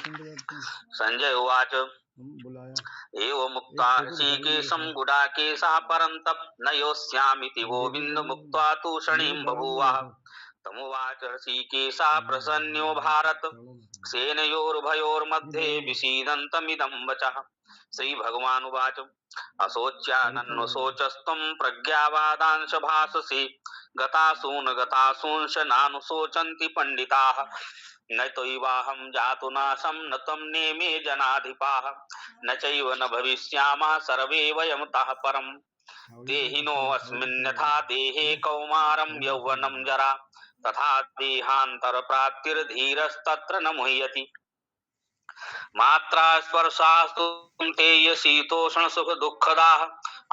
संजय उवाच। एवमुक्त्वा ऋषिकेशं गुडाकेशः परन्तप न योत्स्यामिति गोविन्दमुक्त्वा तूषणीं बभूवः। तमुवाच ऋषिकेशः प्रसन्नो भारत सेनयोरुभयोर्मध्ये विषीदन्तमिदं वचः। श्रीभगवानुवाच। अशोच्यानन्वशोचस्त्वं प्रज्ञावादांश भाषसे गतासूनगतासूंश नानुशोचन्ति पंडिताः। न त्वयिवाहं जातु नाशं न त्वं नेमे जनाधिपाः। न चैव न भविष्यामः सर्वे वयमतः परम्। देहिनोऽस्मिन् यथा देहे कौमारं यौवनं जरा तथा देहान्तरप्राप्तिर्धीरस्तत्र न मुह्यति। मात्रा स्पर्शास्तु तेय शीतोष्ण सुख दुःखदाः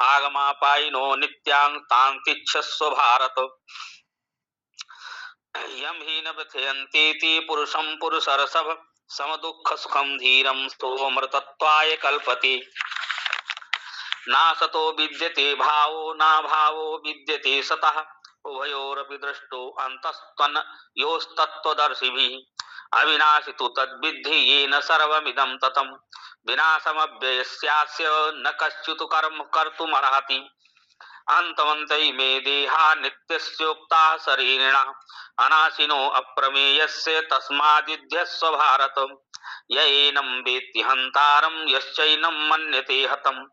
आगमापायिनो नित्यान् तान् तिच्छस्व भारत। यं हि न व्यथयन्तीति पुरुषं पुरुषर्षभ समदुःख सुखं धीरं स्तोमृतत्वाय कल्पते। नासतो विद्यते भावो नाभावो विद्यते सतः उभयोरपि दृष्टो अन्तस्त्वनयोस्तत्त्वदर्शिभिः। अविनाशि तु तद्विद्धि येन सर्वमिदं ततं विनाशमव्ययस्यास्य न कश्चित् कर्म कर्तुमर्हति। अन्तवन्तै मे देहा नित्यस्योक्ताः शरीरिणः अनाशिनो अप्रमेयस्य तस्माद्युध्यस्व भारत। य एनं वेत्ति हन्तारं यश्चैनं मन्यते हतम्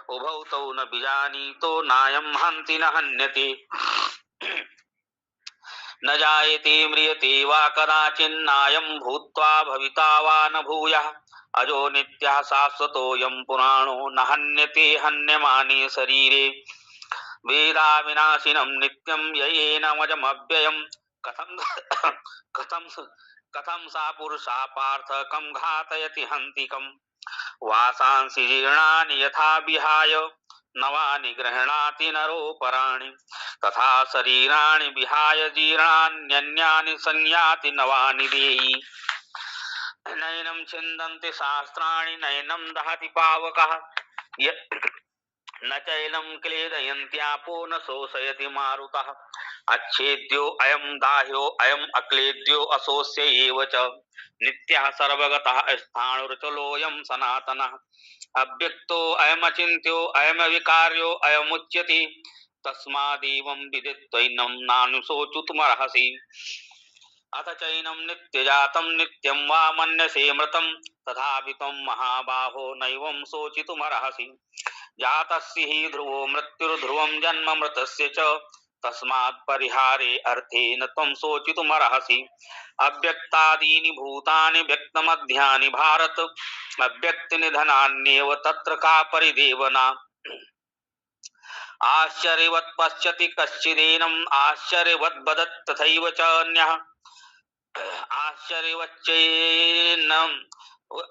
उभौ तौ न विजानीतो नायं हन्ति न हन्यते। न जायते म्रियते वा कदाचिन्नायं भूत्वा भविता वा न भूयः। अजो नित्यः शाश्वतोऽयं पुराणो न हन्यते हन्यमाने शरीरे। वेदाविनाशिनं नित्यं येनमजमव्ययं कथं कथं सा पुरुषा पार्थ कं घातयति हन्तिकम्। वासांसि जीर्णानि यथा विहाय नवानि गृह्णाति नरोपराणि तथा शरीराणि विहाय जीर्णान्यन्यानि संयाति नवानि देहि। नैनं छिन्दन्ति शास्त्राणि नैनं दहति पावकः न चैलं क्लेदयन्त्यापो न शोषयति मारुतः। अच्छेद्यो अयं दाह्यो अयम् अक्लेद्यो अशोष्य एव च नित्यः सर्वगतः स्थाणुर्चलोऽयं सनातनः। अव्यक्तो अयमचिन्त्यो अयमविकार्यो अयमुच्यते तस्मादेवं विदित्वैनं नानुशोचितुमर्हसि। अथ चैनं नित्यजातं नित्यं वा मन्यसे मृतं तथापि त्वं महाबाहो नैवं शोचितुमर्हसि। जातस्य हि ध्रुवो मृत्युर्ध्रुवं जन्म मृतस्य च तस्मात् परिहारे अर्थेन त्वं शोचितुमर्हसि। अव्यक्तादीनि भूतानि व्यक्तमध्यानि भारत अव्यक्तनिधनान्येव तत्र का परिदेवना। आश्चर्यवत् पश्यति कश्चिदेनम् आश्चर्यवत् वदत् तथैव च अन्यः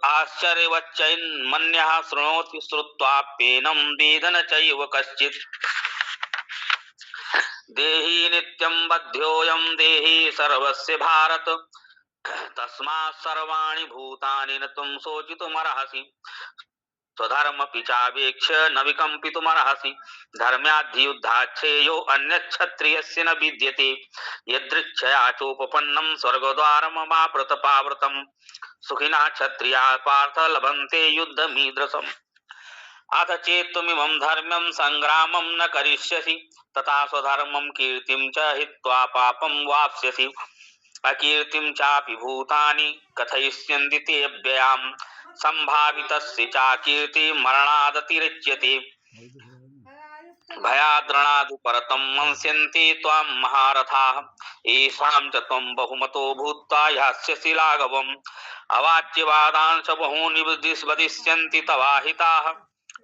आश्चर्यवच्चैन्मन्यः शृणोति श्रुत्वाप्येनं वेद न चैव कश्चित्। देहि नित्यं बध्योऽयं देहि सर्वस्य भारत तस्मात् सर्वाणि भूतानि न त्वं शोचितुमर्हसि। स्वधर्मपि चावेक्ष्य न विकम्पितुमर्हसि। धर्म्याद्धियुद्धाच्छ्रेयो अन्यच्छत्रियस्य न विद्यते। यदृच्छया चोपपन्नं स्वर्गद्वारमवाप्तपावृतं सुखिनः क्षत्रियाः पार्थ लभन्ते युद्धमीदृशम्। अथ चेत्त्वमिमं धर्म्यं संग्रामं न करिष्यसि तथा स्वधर्मं कीर्तिं च हित्वा पापं वाप्स्यसि। अकीर्तिं चापि भूतानि कथयिष्यन्ति ते अव्ययाम् संभावितस्य चाकीर्ति मरणादतिरिच्यते। भयाद्रणादु परतं मंस्यन्ति त्वां महारथाः येषां च त्वं बहुमतो भूत्वा यास्यसि लाघवम्। अवाच्यवादांश बहूनि वदिष्यन्ति तवाहिताः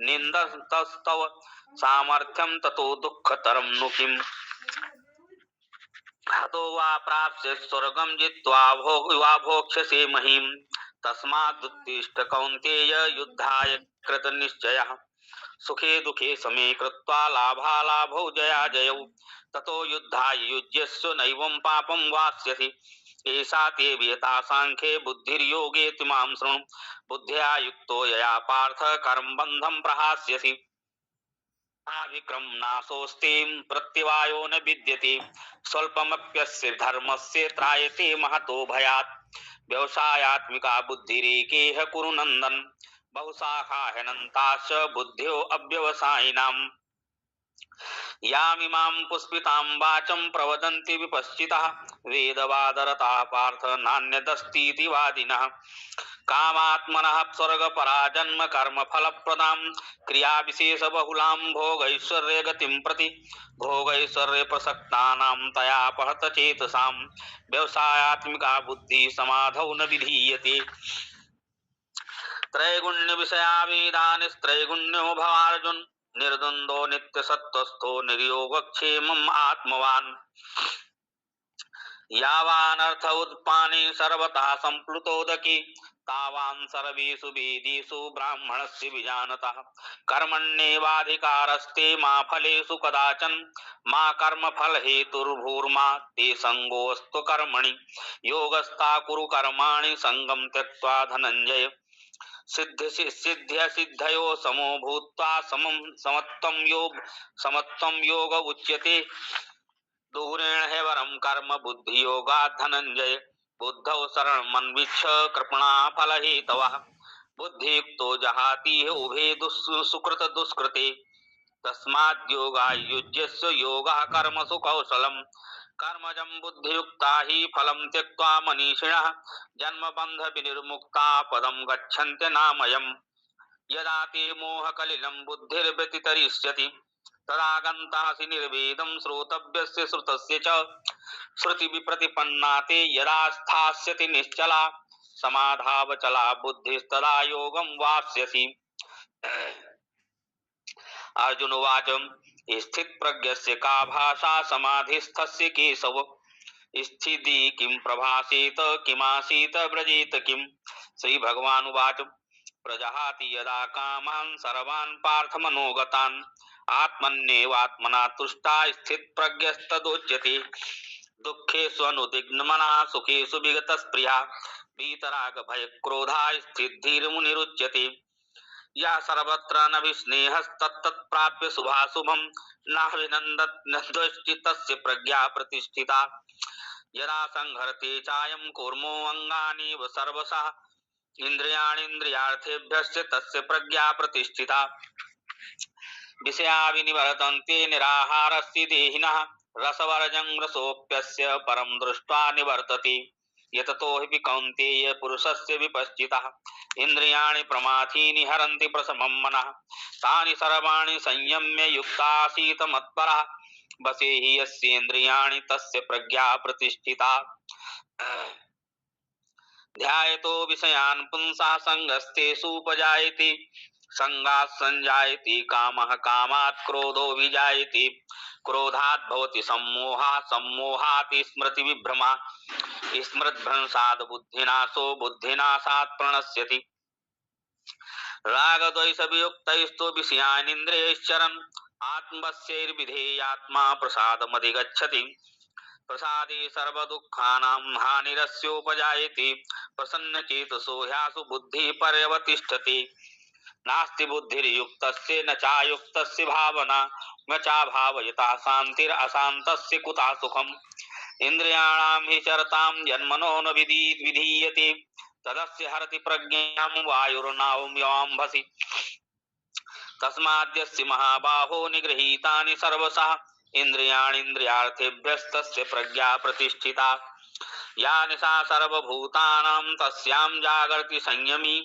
निन्दन्तस्तव सामर्थ्यं ततो दुःखतरं नु किम्। हतो वा प्राप्स्यसि स्वर्गं जित्वा वा भोक्ष्यसे महीम्। तस्मादुत्तिष्ठ कौन्तेय युद्धाय कृतनिश्चयः। सुखे दुःखे समे कृत्वा लाभालाभौ जयाजयौ ततो युद्धाय युज्यस्व नैवं पापं वास्यसि। एषा ते विहिता सांख्ये बुद्धिर्योगे त्विमां शृणु। बुद्ध्या युक्तो यया पार्थ कर्मबन्धं प्रहास्यसि। विक्रम नाशोस्ते प्रत्यवायो न विद्यते। स्वल्पमप्यस्य धर्मस्य त्रायते महतो भयात्। व्यवसायात्मिका बुद्धिरेकेह कुरु नन्दन। बहुशाखा ह्यनन्ताश्च बुद्ध्यो अव्यवसायिनाम्। यामिमां पुष्पितां वाचं प्रवदन्ति विपश्चितः वेदवादरताः पार्थ नान्यदस्तीति वादिनः। कामात्मनः स्वर्गपराजन्म कर्मफलप्रदां क्रियाविशेषबहुलां भोगैश्वर्यगतिं प्रति भोगैश्वर्यप्रसक्तानां तया पहतचेतसां व्यवसायात्मिका बुद्धिः समाधौ न विधीयते। त्रैगुण्यविषया वेदानिस्त्रैगुण्यो भवार्जुन निर्द्वन्द्वो नित्यसत्त्वस्थो निर्योगक्षेमम् आत्मवान्। यावानर्थ उत्पाने सर्वतः सम्प्लुतोदके तावान् सर्वेषु वेदेषु ब्राह्मणस्य विजानतः। कर्मण्येवाधिकारस्ते मा फलेषु कदाचन मा कर्मफलहेतुर्भूर्मा ते संगोऽस्तु कर्मणि। योगस्था कुरु कर्माणि संगं त्यक्त्वा धनञ्जय। सिद्ध्यसिद्धयो समो भूत्वा समत्वं योग उच्यते। दूरेण ह्यवरं कर्म बुद्धियोगात् धनञ्जय। बुद्धौ शरणमन्विच्छ कृपणा फलहेतवः। बुद्धियुक्तो जहातीह उभे सुकृत दुष्कृते। तस्माद् योगाय युज्यस्य योगः कर्मसु कौशलम्। कर्मजं बुद्धियुक्ता हि फलं त्यक्त्वा मनीषिणः जन्मबन्ध विनिर्मुक्ता पदं गच्छन्ति नामयम्। यदा ते मोहकलिलं बुद्धिर्व्यतितरिष्यति तदा गन्तासि निर्वेदं श्रोतव्यस्य श्रुतस्य च। श्रुतिविप्रतिपन्ना ते यदा स्थास्यति निश्चला समाधावचला बुद्धिस्तदा योगं वाप्स्यसि। अर्जुन उवाच स्थितप्रज्ञस्य का भाषा समाधिस्थस्य केशव। स्थिति किं प्रभासेत किमासीत व्रजेत किम्। श्रीभगवानुवाच प्रजहाति यदा कामान् सर्वान् पार्थमनोगतान् आत्मन्येवात्मना तुष्टा स्थितप्रज्ञस्तदुच्यते। दुःखेषु अनुद्विग्नमनः सुखेषु विगतस्पृहा वीतरागभयक्रोधा स्थितिर्मुनिरुच्यते। या सर्वत्र न विस्नेहस्तत्तत्प्राप्य शुभाशुभं नाभिनन्दत् न द्वेष्टि तस्य प्रज्ञा प्रतिष्ठिता। यदा संहरते चायं कूर्मो अङ्गानीव सर्वशः इन्द्रियाणीन्द्रियार्थेभ्यश्च तस्य प्रज्ञा प्रतिष्ठिता। विषया विनिवर्तन्ते निराहारस्य देहिनः रसवर्जं रसोऽप्यस्य परं दृष्ट्वा निवर्तते। यततो हि कौन्तेय पुरुषस्य विपश्चितः इन्द्रियाणि प्रमाथीनि हरन्ति प्रशमं मनः तानि सर्वाणि संयम्य युक्तासीत मत्परः बसेहि यस्येन्द्रियाणि तस्य प्रज्ञा प्रतिष्ठिता ध्यायतो विषयान् पुंसः संगस्तेषुपजायते संगात् संजायते कामः कामात् क्रोधो विजायते क्रोधात् भवति सम्मोहः सम्मोहात् स्मृतिविभ्रमः स्मृतिभ्रंशात् बुद्धिनाशो बुद्धिनाशात् प्रणश्यति रागद्वेषवियुक्तैस्तु विषयानिन्द्रियैश्चरन् आत्मवश्यैर्विधेयात्मा प्रसादमधिगच्छति प्रसादे सर्वदुःखानां हानिरस्योपजायते प्रसन्नचेतसो ह्यासु बुद्धिः पर्यवतिष्ठति नास्ति बुद्धिर्युक्तस्य न चायुक्तस्य भावना न चाभावयता शान्तिरशान्तस्य कुतः सुखम् इन्द्रियाणां हि चरतां जन्मनो न विधीयते तदस्य हरति प्रज्ञां वायुर्नावम्भसि तस्माद्यस्य महाबाहो निगृहीतानि सर्वशः इन्द्रियाणीन्द्रियार्थेभ्यस्तस्य प्रज्ञा प्रतिष्ठिता या निशा सर्वभूतानां तस्यां जागर्ति संयमी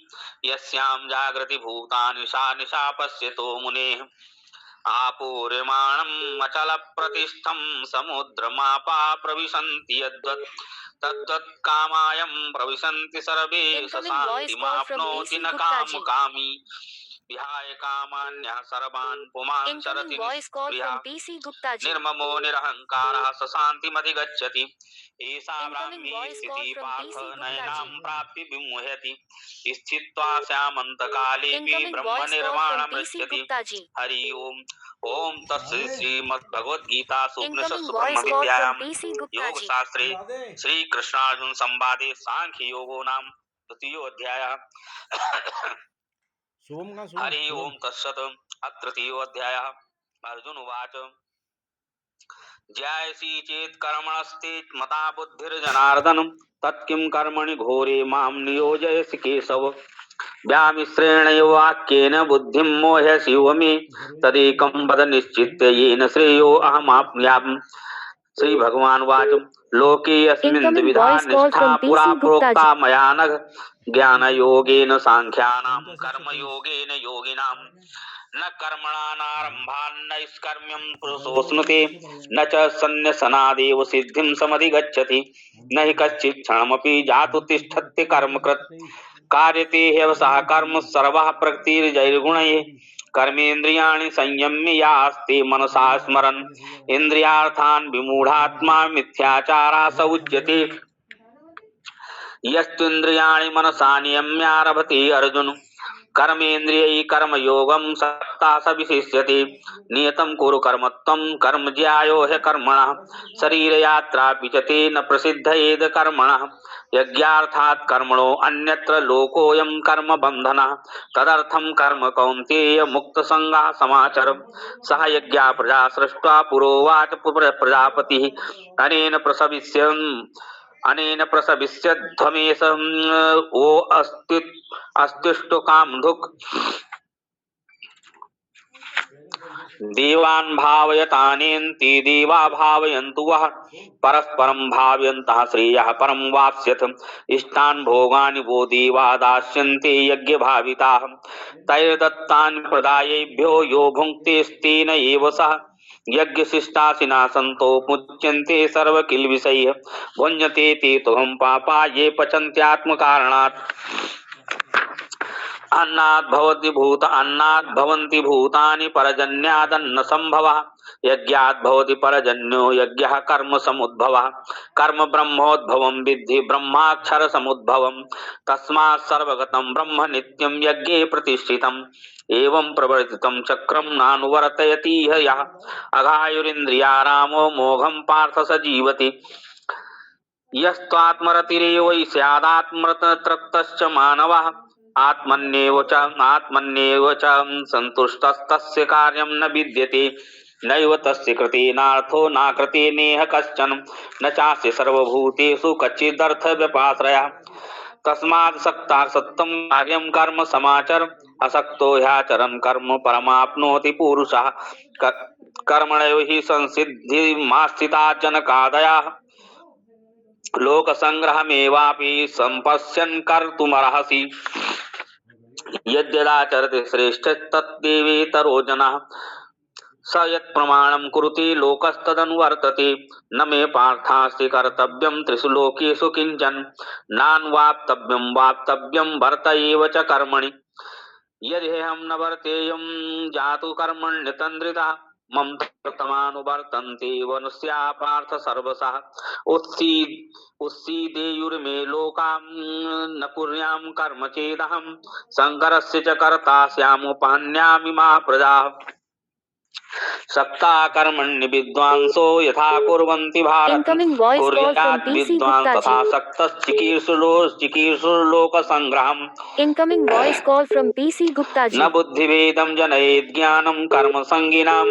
यस्यां जागृति भूतानि सा निशा पश्यतो मुनेः आपूर्यमाणम् अचलप्रतिष्ठं समुद्रमापा प्रविशन्ति यद्वत् तद्वत् कामायं प्रविशन्ति सर्वे शान्तिमाप्नोति न कामकामी विहाय कामान्यः सर्वान् पुमान् चरति निष्क्रियः निर्ममो निरहङ्कारः स शान्तिमधिगच्छति एषा ब्राह्मी स्थितिः पार्थ नयनां प्राप्य विमुह्यति स्थित्वा स्यामन्तकालेऽपि ब्रह्मनिर्वाणमृच्छति हरि ओम् ओम तत्सत् श्रीमद्भगवद्गीतासु उपनिषत्सु ब्रह्मविद्यायां योगशास्त्रे श्रीकृष्णार्जुन संवादे सांख्ययोगो नाम तृतीयोऽध्यायः हरि ओम तत्सत् अत्र तृतीयोऽध्यायः अर्जुन उवाच ज्यायसि चेत् कर्मणस्ते मता बुद्धिर्जनार्दन तत्किं कर्मणि घोरे मां नियोजयसि केशव व्यामिश्रेणैव वाक्येन बुद्धिं मोह्यसि व मे तदेकं वद निश्चित्य येन श्रेयो अहमाप्नुयाम्। श्री भगवान वाच लोके अस्मिन् द्विविधा निष्ठा पुरा प्रोक्ता मया नघ ज्ञानयोगेन सांख्यानां कर्मयोगेन योगिनां न कर्मणानारम्भान् नैष्कर्म्यं पुरुषोऽश्नुते न च सन्न्यसनादेव सिद्धिं समधिगच्छति न हि कश्चित् क्षणमपि जातु तिष्ठत्य कर्मकृत् कार्यते ह्यवसः कर्म सर्वः प्रकृतिर्जैर्गुणैः कर्मेन्द्रियाणि संयम्य यास्ते मनसा स्मरन् इन्द्रियार्थान् विमूढात्मा मिथ्याचारः स उच्यते यस्त्विन्द्रियाणि मनसा नियम्यारभते अर्जुन कर्मेन्द्रियैः कर्मयोगं सक्ता स विशिष्यते नियतं कुरु कर्मत्वं कर्म ज्यायो ह्यकर्मणः शरीरयात्रापि च तेन प्रसिद्धयेद कर्मणः यज्ञार्थात् कर्मणो अन्यत्र लोकोऽयं कर्म बन्धनः तदर्थं कर्म कौन्तेय मुक्तसंगः समाचर सह यज्ञा प्रजा सृष्ट्वा पुरोवाच प्रजापतिः अनेन प्रसविष्यध्वमेश वो अस्तिष्टु कामधुक् देवान् भावयतानेन्ति देवा भावयन्तु वः परस्परं भावयन्तः श्रेयः परं वाप्स्यथ इष्टान् भोगानि वो देवा दास्यन्ते यज्ञभाविताः तैर्दत्तानि प्रदायेभ्यो यो भुङ्क्तेस्तेन एव सः यज्ञशिष्टाशिना सन्तो मुच्यन्ते सर्वकिल्बिषैः भुञ्जते ते तुहं पापा ये पचन्त्यात्मकारणात् अन्नाद् भवन्ति भूतानि परजन्यादन्न संभवः यज्ञात् भवति परजन्यो यज्ञः कर्म समुद्भवः कर्म ब्रह्मोद्भवं विद्धि ब्रह्माक्षर समुद्भवं तस्मात् सर्वगतं ब्रह्म नित्यं यज्ञे प्रतिष्ठितम् एवं प्रवर्तितं चक्रं नानुवर्तयति यः अघायुरिन्द्रियारामो मोघं पार्थ स जीवति यस्त्वात्मरतिरेव स्यादात्मरतृप्तश्च मानवः आत्मन्येव च सन्तुष्टस्तस्य कार्यं न विद्यते नैव तस्य कृतेनार्थो नाकृते नेह कश्चन न चास्य सर्वभूतेषु कच्चिदर्थव्यपाश्रयः तस्मात् सक्तासक्तं कार्यं कर्म समाचर असक्तो ह्याचरन् कर्म परमाप्नोति पुरुषः कर्मणैव हि संसिद्धिमास्थिता जनकादयः लोक संग्रहमेवापि संपश्यन् कर्तुमर्हसि यद्यदाचरति श्रेष्ठ तद्देवेतरो जनः स यत्प्रमाणं कुरुते लोकस्तदनुवर्तते न मे पार्थास्ति कर्तव्यं त्रिषु लोकेषु किञ्चन नान्वाप्तव्यं वाप्तव्यं भर्त एव च कर्मणि यदिहं न वर्तेयं जातु कर्मण्यतन्द्रितः मम तमानुवर्तन्ते वनुष्या पार्थ सर्वशः उत्सीदेयुर्मे लोकां न कुर्यां कर्म चेदहं शङ्करस्य च कर्ता स्यामुपहन्यामि मा प्रजाः सक्ता कर्मण्य विद्वांसो यथा कुर्वन्ति Bharat Incoming voice call from कुर्यात् PC विद्वान् Gupta तथा ji. सक्तश्चिकीर्षुर्लोक संग्रहम् Incoming voice call from PC Gupta न ji. बुद्धिभेदं जनयेत् ज्ञानं कर्म संगिनां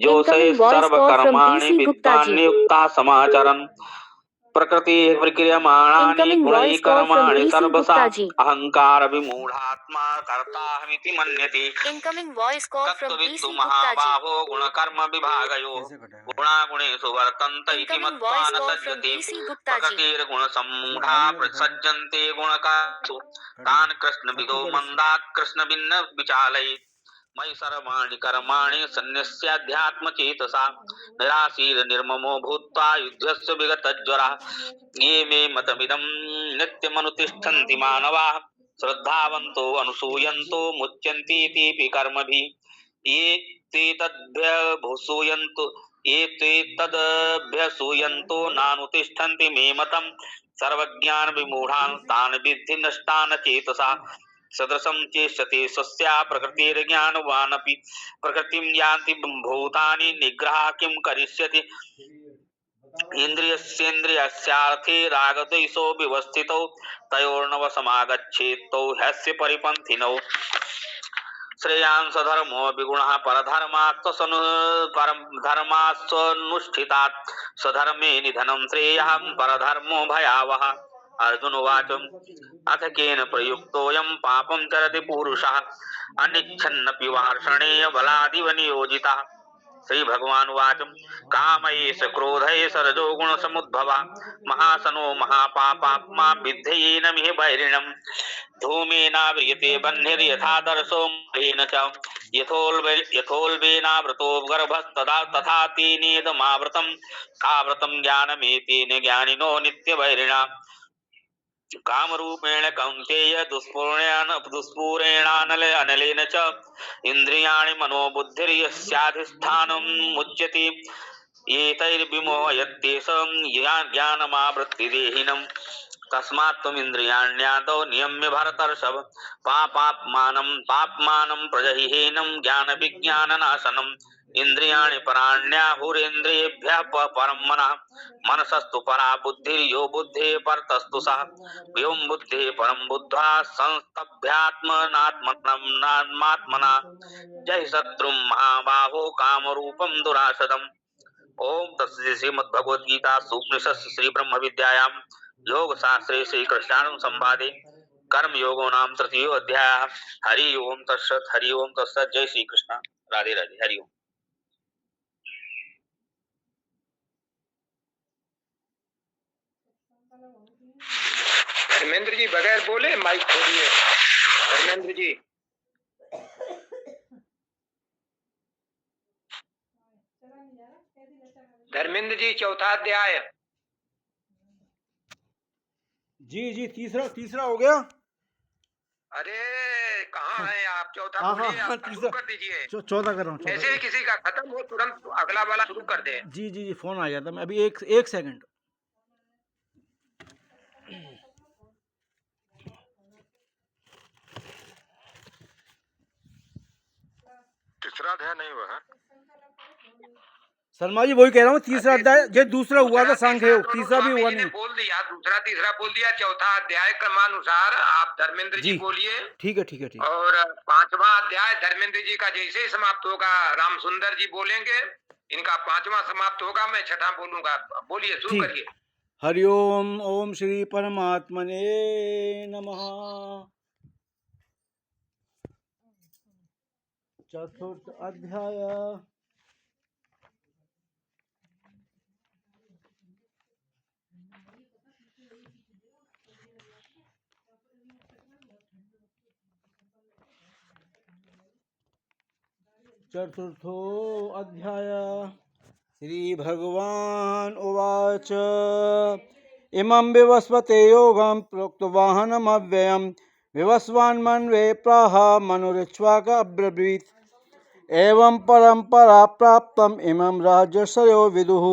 जोषे Incoming voice call from सर्वकर्माणि PC Gupta ji. विद्वान्युक्ता समाचरन् प्रकृति विक्रियमाणानि Incoming गुणैः voice call from कर्माणि PC सर्वशः Gupta ji. अहंकार विमूढात्मा कर्ताहमिति मन्यते Incoming voice call from तत्त्ववित्तु PC Gupta ji. महाबाहो गुणकर्म विभागयोः कैसे कटेगा गुणागुणेषु वर्तन्त इति Incoming मत्वा voice न call from सज्जते PC Gupta ji. प्रकृतिर्गुणसम्मूढा प्रसज्जन्ते गुणकासु कट तान् गया कृष्णविदो अच्छी तरह से मन्दात् कृष्णभिन्न विचालयेत् मयि सर्वाणि कर्माणि सन्न्यस्याध्यात्मचेतसा निराशीर निर्ममो भूत्वा युद्धस्य विगतज्वरः ये मे मतमिदं नित्यमनुतिष्ठन्ति मानवाः श्रद्धावन्तो अनुसूयन्तो मुच्यन्तीति कर्मभिः ये ते तदभ्यसूयन्तो नानुतिष्ठन्ति मे मतं सर्वज्ञान विमूढान् तान् विद्धि नष्टान् चेतसा सदृशं चेष्यते स्वस्या प्रकृतिर्ज्ञानवानपि प्रकृतिं यान्ति भूतानि निग्रह किं करिष्यति इन्द्रियस्येन्द्रियस्यार्थे रागद्वेषौ विवस्थितौ तयोर्नवसमागच्छेत्तौ ह्यस्य परिपन्थिनौ श्रेयांस धर्मो विगुणः परधर्मास्वनुष्ठितात् स्वधर्मे निधनं श्रेयः परधर्मो भयावह अर्जुन उवाच अथ केन प्रयुक्तोऽयं पापं चरति पुरुषः अनिच्छन्नपि वार्षणेय बलादिव नियोजितः श्री भगवान उवाच कामयेष क्रोधयेष रजो गुण समुद्भव महासनो महापापात्मा विद्धयेन मिह वैरिणम् धूमेनाव्रियते बह्निर्यथादर्शो महेन च यथोल्बेनावृतो गर्भस्तदा तथा तेनेदमावृतम् आवृतं ज्ञानमेतेन ज्ञानिनो नित्यवैरिणा कामरूपेण कौन्तेय दुष्पूरेणानलेन च इन्द्रियाणि मनोबुद्धिर्यस्याधिष्ठानं मुच्यते एतैर्विमोहयत्येषं ज्ञानमावृत्ति देहिनम् तस्मात् त्वमिन्द्रियाण्यादौ नियम्य भरतर्षभ पाप्मानं प्रजहिहेनं ज्ञानविज्ञाननाशनम् इन्द्रियाणि पराण्याहुरेन्द्रियेभ्यः परं मनः मनसस्तु परा बुद्धिर्यो बुद्धेः परतस्तु सः व्योम बुद्धि परम बुद्ध्वा संस्तभ्यात्मनात्मना जय शत्रु महाबाहो काम रूपम दुरासदम ओम तत्सदिति श्रीमद्भगवद्गीता उपनिषत्सु श्री ब्रह्म विद्यायां योग शास्त्रे श्री कृष्णार्जुन संवादे कर्म योगो नाम तृतीयो अध्याय हरि ओम तत्सत जय श्री कृष्ण राधे राधे हरि ओम धर्मेंद्र जी बगैर बोले माइक खोलिए। धर्मेंद्र जी धर्मेंद्र जी चौथा अध्याय। जी तीसरा हो गया। अरे कहाँ है आप? चौथा हाँ बोलिए, हाँ आप शुरू तीसरा कर दीजिए। चौथा कर रहा हूँ जैसे ही किसी का खत्म हो तुरंत अगला वाला शुरू कर दे। जी फोन आ गया था। मैं अभी एक सेकंड। तीसरा अध्याय नहीं हुआ है शर्मा जी, वही कह रहा हूँ तीसरा अध्याय जो दूसरा हुआ था सांख्य योग, तीसरा भी हुआ नहीं। बोल दिया, दूसरा तीसरा बोल दिया। चौथा अध्याय क्रमानुसार आप धर्मेंद्र जी बोलिए। ठीक है। और पांचवा अध्याय धर्मेंद्र जी का जैसे ही समाप्त होगा राम सुंदर जी बोलेंगे। इनका पांचवा समाप्त होगा, मैं छठा बोलूंगा। बोलिए, शुरू करिए। हरिओम ओम श्री परमात्मने नमः। चतुर्थ अध्याय। चतुर्थो अध्याय। श्रीभगवान् उवाच इमं विवस्वते योगं प्रोक्तवाहनमव्ययं विवस्वान्मन्वे प्राह मनुरिक्ष्वाक अब्रवीत् एवं परम्परा प्राप्तम् इमं राजर्षयो विदुः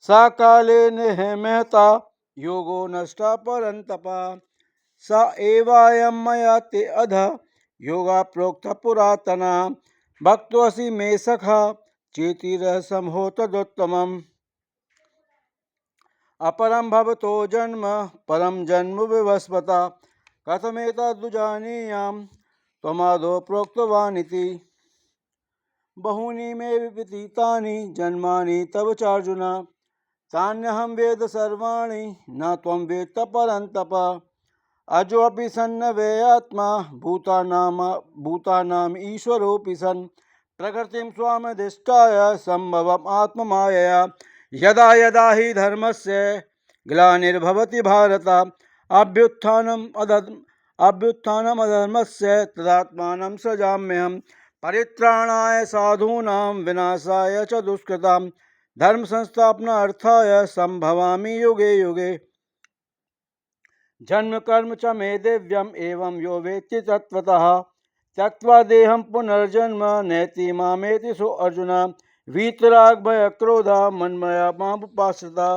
सा काले निहमेता योगो नष्टा परन्तपा स एवायं मया ते अध योगा प्रोक्ता पुरातना भक्तोऽसि मे सखा चेतिरहस्यं तदुत्तमम् अपरं भवतो जन्म परं जन्म विवस्वता कथमेतद्जानीयां त्वमादौ प्रोक्तवानिति बहूनि मे विदितानि जन्मानि तव चार्जुन तान्यहं वेद सर्वाणि न त्वं वेत्त परन्तप अजोऽपि सन्नवेयात्मा भूतानाम् ईश्वरोऽपि सन् प्रकृतिं स्वामधिष्ठाय सम्भवम् आत्ममायया यदा यदा हि धर्मस्य ग्लानिर्भवति भारत अभ्युत्थानम् अधर्मस्य तदात्मानं सृजाम्यहं परित्राणाय साधूनां विनाशाय च दुष्कृतां धर्म संस्थापनार्थाय संभवामि युगे युगे जन्म कर्म च मे दिव्यम् एवं यो वेत्ति तत्त्वतः त्यक्त्वा देहं पुनर्जन्म नैति मामेति सो अर्जुन वीतराग भय क्रोधा मन्मया मामुपाश्रिता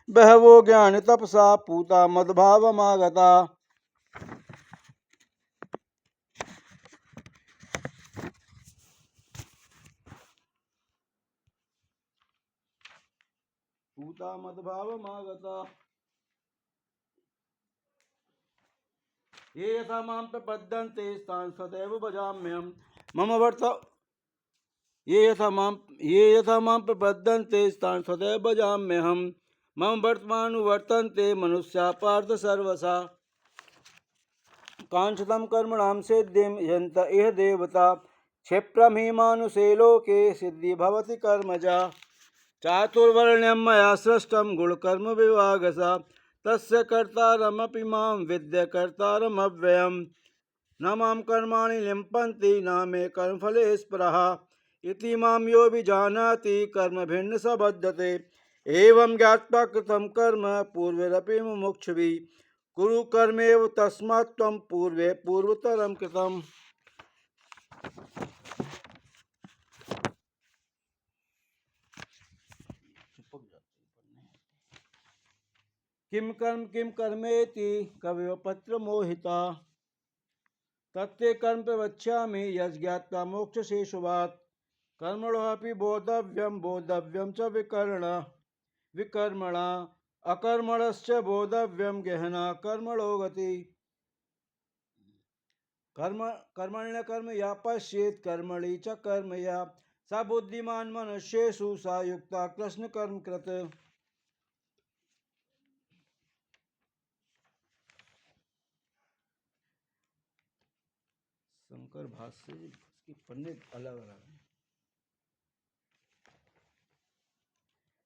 बहवो ज्ञान तपसा पूता मद्भावमागता ये यथा मां प्रपद्यन्ते तान् सदैव भजाम्यहम् ये यथा मां प्रपद्यन्ते तान् सदैव भजाम्यहम् मम वर्तमानुवर्तन्ते मनुष्या पार्थ सर्वसा कांक्षितं कर्मणां सिद्धिं यन्त इह देवता क्षिप्रं हि मानुषे लोके सिद्धि भवति कर्मजा चातुर्वर्ण्यं मया सृष्टं गुणकर्म विभागसा तस्य कर्तारमपि मां विद्य कर्तारमव्ययम् न मां कर्माणि लिम्पन्ति न मे कर्मफले स्पृहा इति मां यो विजानाति कर्मभिन्न स बध्यते एवं ज्ञात्वा कृतं कर्म पूर्वैरपि मुमुक्षुभिः कुरु कर्मेव तस्मात् त्वं पूर्वतरं कृतम् किं कर्मेति कवयो पत्र मोहिता तत्ते कर्म प्रवक्ष्यामि यज्ञात्वा मोक्षसे शुभात् कर्मणोऽपि बोद्धव्यं च विकर्मणा अकर्मणश्च बोद्धव्यं गहना कर्मणो गति कर्मण्यकर्म या पश्येत् कर्मणि च कर्म या सा बुद्धिमान् मनुष्येषु सा युक्ता कृष्ण कर्म कृत शंकर भाष्य इसके पन्ने अलग अलग हैं।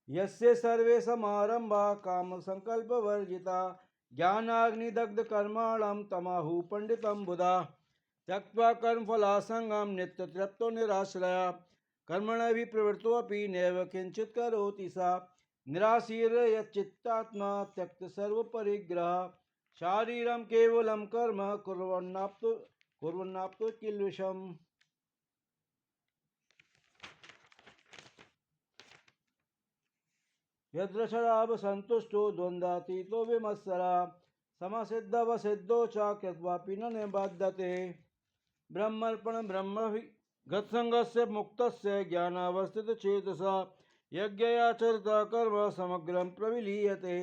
यस्य सर्वे समारंभा काम संकल्प वर्जिता ज्ञानाग्निदग्ध कर्माणं तमाहु पंडितं बुधा त्यक्त्वा कर्मफलासंगं नित्यतृप्तो निराश्रया कर्मणि प्रवृत्तोऽपि नैव किंचित् करोति सा निराशीर्यच्चित्तात्मा त्यक्त सर्वपरिग्रह शारीरं केवलं कर्म कुर्वन्नाप्तो किल्बिषम् यद्रशराव संतुष्टो द्वन्द्वातीतो विमत्सरा समसिद्धवसिद्धो च कृत्वापि न निबध्यते ब्रह्मर्पण ब्रह्म गत्संगस्य मुक्तस्य ज्ञानावस्थितचेतसा यज्ञयाचरिता कर्म समग्रं प्रविलीयते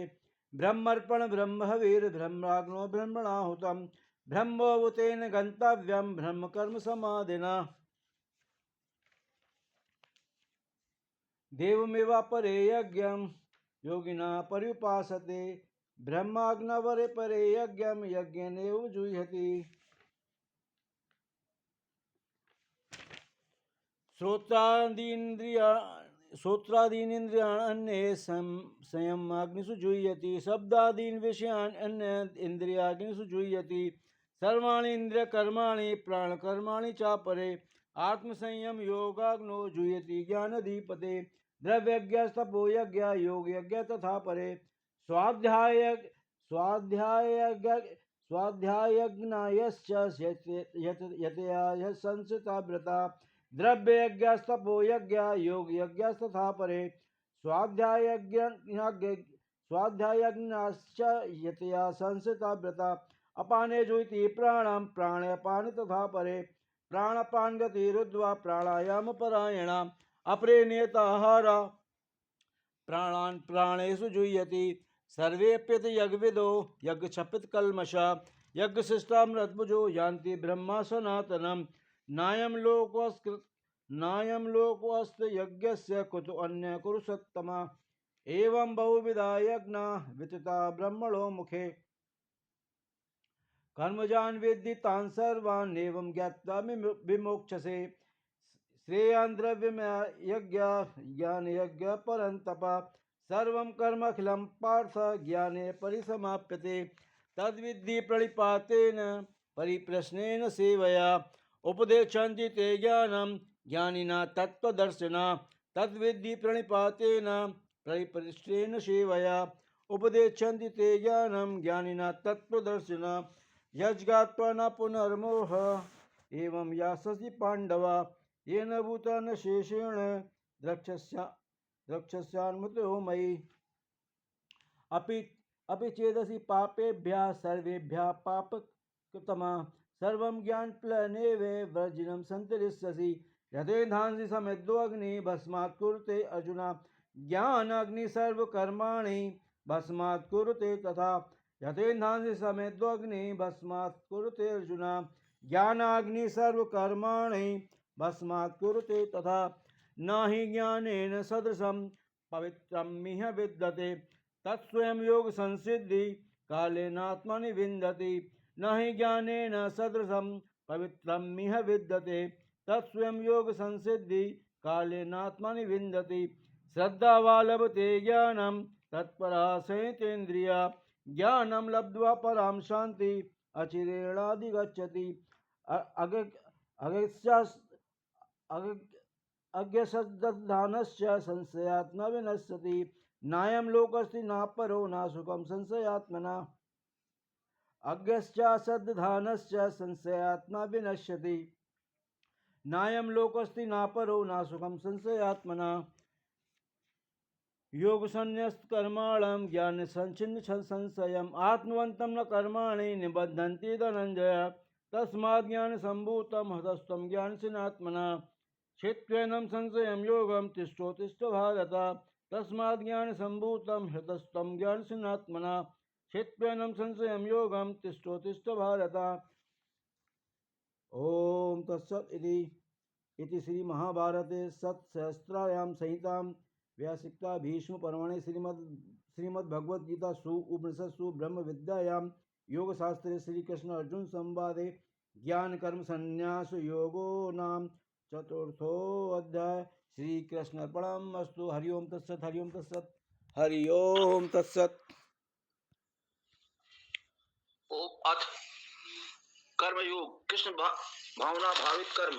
ब्रह्मर्पण ब्रह्मवीर ब्रह्माग्नो ब्रह्मणाहुतं ब्रह्मोवतेन गन्तव्यं ब्रह्म कर्म समाधिना देवमेवापरे यज्ञं योगिना पर्युपासते ब्रह्माग्नवरे परे यज्ञं यज्ञेनैव जुह्यति श्रोत्रादीनिन्द्रियाण्यन्ये संयमाग्निषु जुह्यति शब्दादीन् विषयान् अन्य इन्द्रियाग्निषु जुह्यति सर्वाणि इन्द्रियकर्माणि प्राणकर्माणि चापरे आत्मसंयम योगाग्नो जुयति ज्ञानदीपते द्रव्यज्ञस्तपो यज्ञ योग यज्ञ तथा परे स्वाध्यायज्ञायश्च यतया संस्कृता व्रता द्रव्ययज्ञस्तपो यज्ञ योग यज्ञस्तथा परे स्वाध्यायज्ञाश्च यतया संस्कृता व्रता अपाने जुयति प्राणं प्राणे अपान तथा परे प्राणापान गतिरुद्ध्वा प्राणायाम परायणा अपरे नेताहारा प्राणान् प्राणेषु जुह्यति सर्वेप्यत यज्ञविदो यज्ञक्षपित कल्मषा यज्ञशिष्टामृतभुजो यान्ति ब्रह्मा सनातनम् नायं लोकोऽस्त यज्ञस्य कुतो अन्य कुरुषोत्तमा एवं बहुविधा यज्ञा वितता ब्रह्मणो मुखे कर्मजान् विद्धि तान् सर्वान् एवं ज्ञात्वा विमोक्षसे श्रेयान् द्रव्यमयज्ञ ज्ञानयज्ञ परन्तप सर्वं कर्मखिलं पार्थ ज्ञाने परिसमाप्यते तद्विद्धि प्रणिपातेन परिप्रश्नेन सेवया उपदेशन्ति ते ज्ञानं ज्ञानिना तत्त्वदर्शिना तद्विद्धि प्रणिपातेन परिप्रश्नेन सेवया उपदेशन्ति ते ज्ञानं ज्ञानिना तत्त्वदर्शिना यज्ञात्वा न पुनर्मोह एवं यास्यसि पाण्डवा येन भूतान् शेषेण द्रक्ष्यस्यान्मतो मयि अपि चेदसि पापेभ्यः सर्वेभ्यः पापकृतमा सर्वं ज्ञानप्लवेनैव वर्जिनं सन्तरिष्यसि यथेधांसि समिद्धोऽग्निः भस्मात् कुरुते अर्जुन ज्ञानाग्निः सर्वकर्माणि भस्मात् कुरुते तथा यथेधांसि समिद्धोऽग्निः भस्मात् कुरुते अर्जुन ज्ञानाग्निः सर्वकर्माणि भस्मात् कुरुते तथा न हि ज्ञानेन सदृशं पवित्रमिह विद्यते तत्स्वयं योग संसिद्धि कालेनात्मनि विन्दति न हि ज्ञानेन सदृशं पवित्रमिह विद्यते तत्स्वयं योग संसिद्धि कालेनात्मनि विन्दति श्रद्धा वा लभते ज्ञानं तत्परा संयतेन्द्रिया ज्ञानं लब्ध्वा परां शान्ति अचिरेणाधिगच्छति अज्ञशब्दधानस्य संशयात्मा विनश्यति नायं लोकस्ति न परो न सुखं संशयात्मना अज्ञश्चाश्रद्धधानस्य संशयात्मा विनश्यति नायं लोकस्ति न परो न सुखं संशयात्मना योग संन्यस्त कर्माणं ज्ञान संचिन्न संशयम् आत्मवन्तं न कर्माणि निबध्नन्ति धनञ्जय तस्मात् ज्ञान संभूतं हतस्त्वं ज्ञानसिनात्मना क्षेत्रेणं संशयं योगं तिष्ठोतिष्ठ भारत तस्मात् ज्ञान संभूतं हतस्त्वं ज्ञानसिनात्मना क्षेत्रेणं संशयं योगं तिष्ठोतिष्ठ भारत ओम तत्सत् इति श्री महाभारते सत्सहस्रायां संहितां व्यासिका भीष्म पर्वणे श्रीमद्भगवद्गीतासु उपनिषत्सु ब्रह्म विद्यायां योगशास्त्रे श्रीकृष्ण अर्जुन संवादे ज्ञान कर्म संन्यास योगो नाम चतुर्थो अध्याय श्री कृष्ण अर्पणमस्तु। हरि ओम तत्सत् हरि ओम तत्सत् हरि ओम तत्सत्। अथ कर्मयोग कृष्ण भावना भावित कर्म।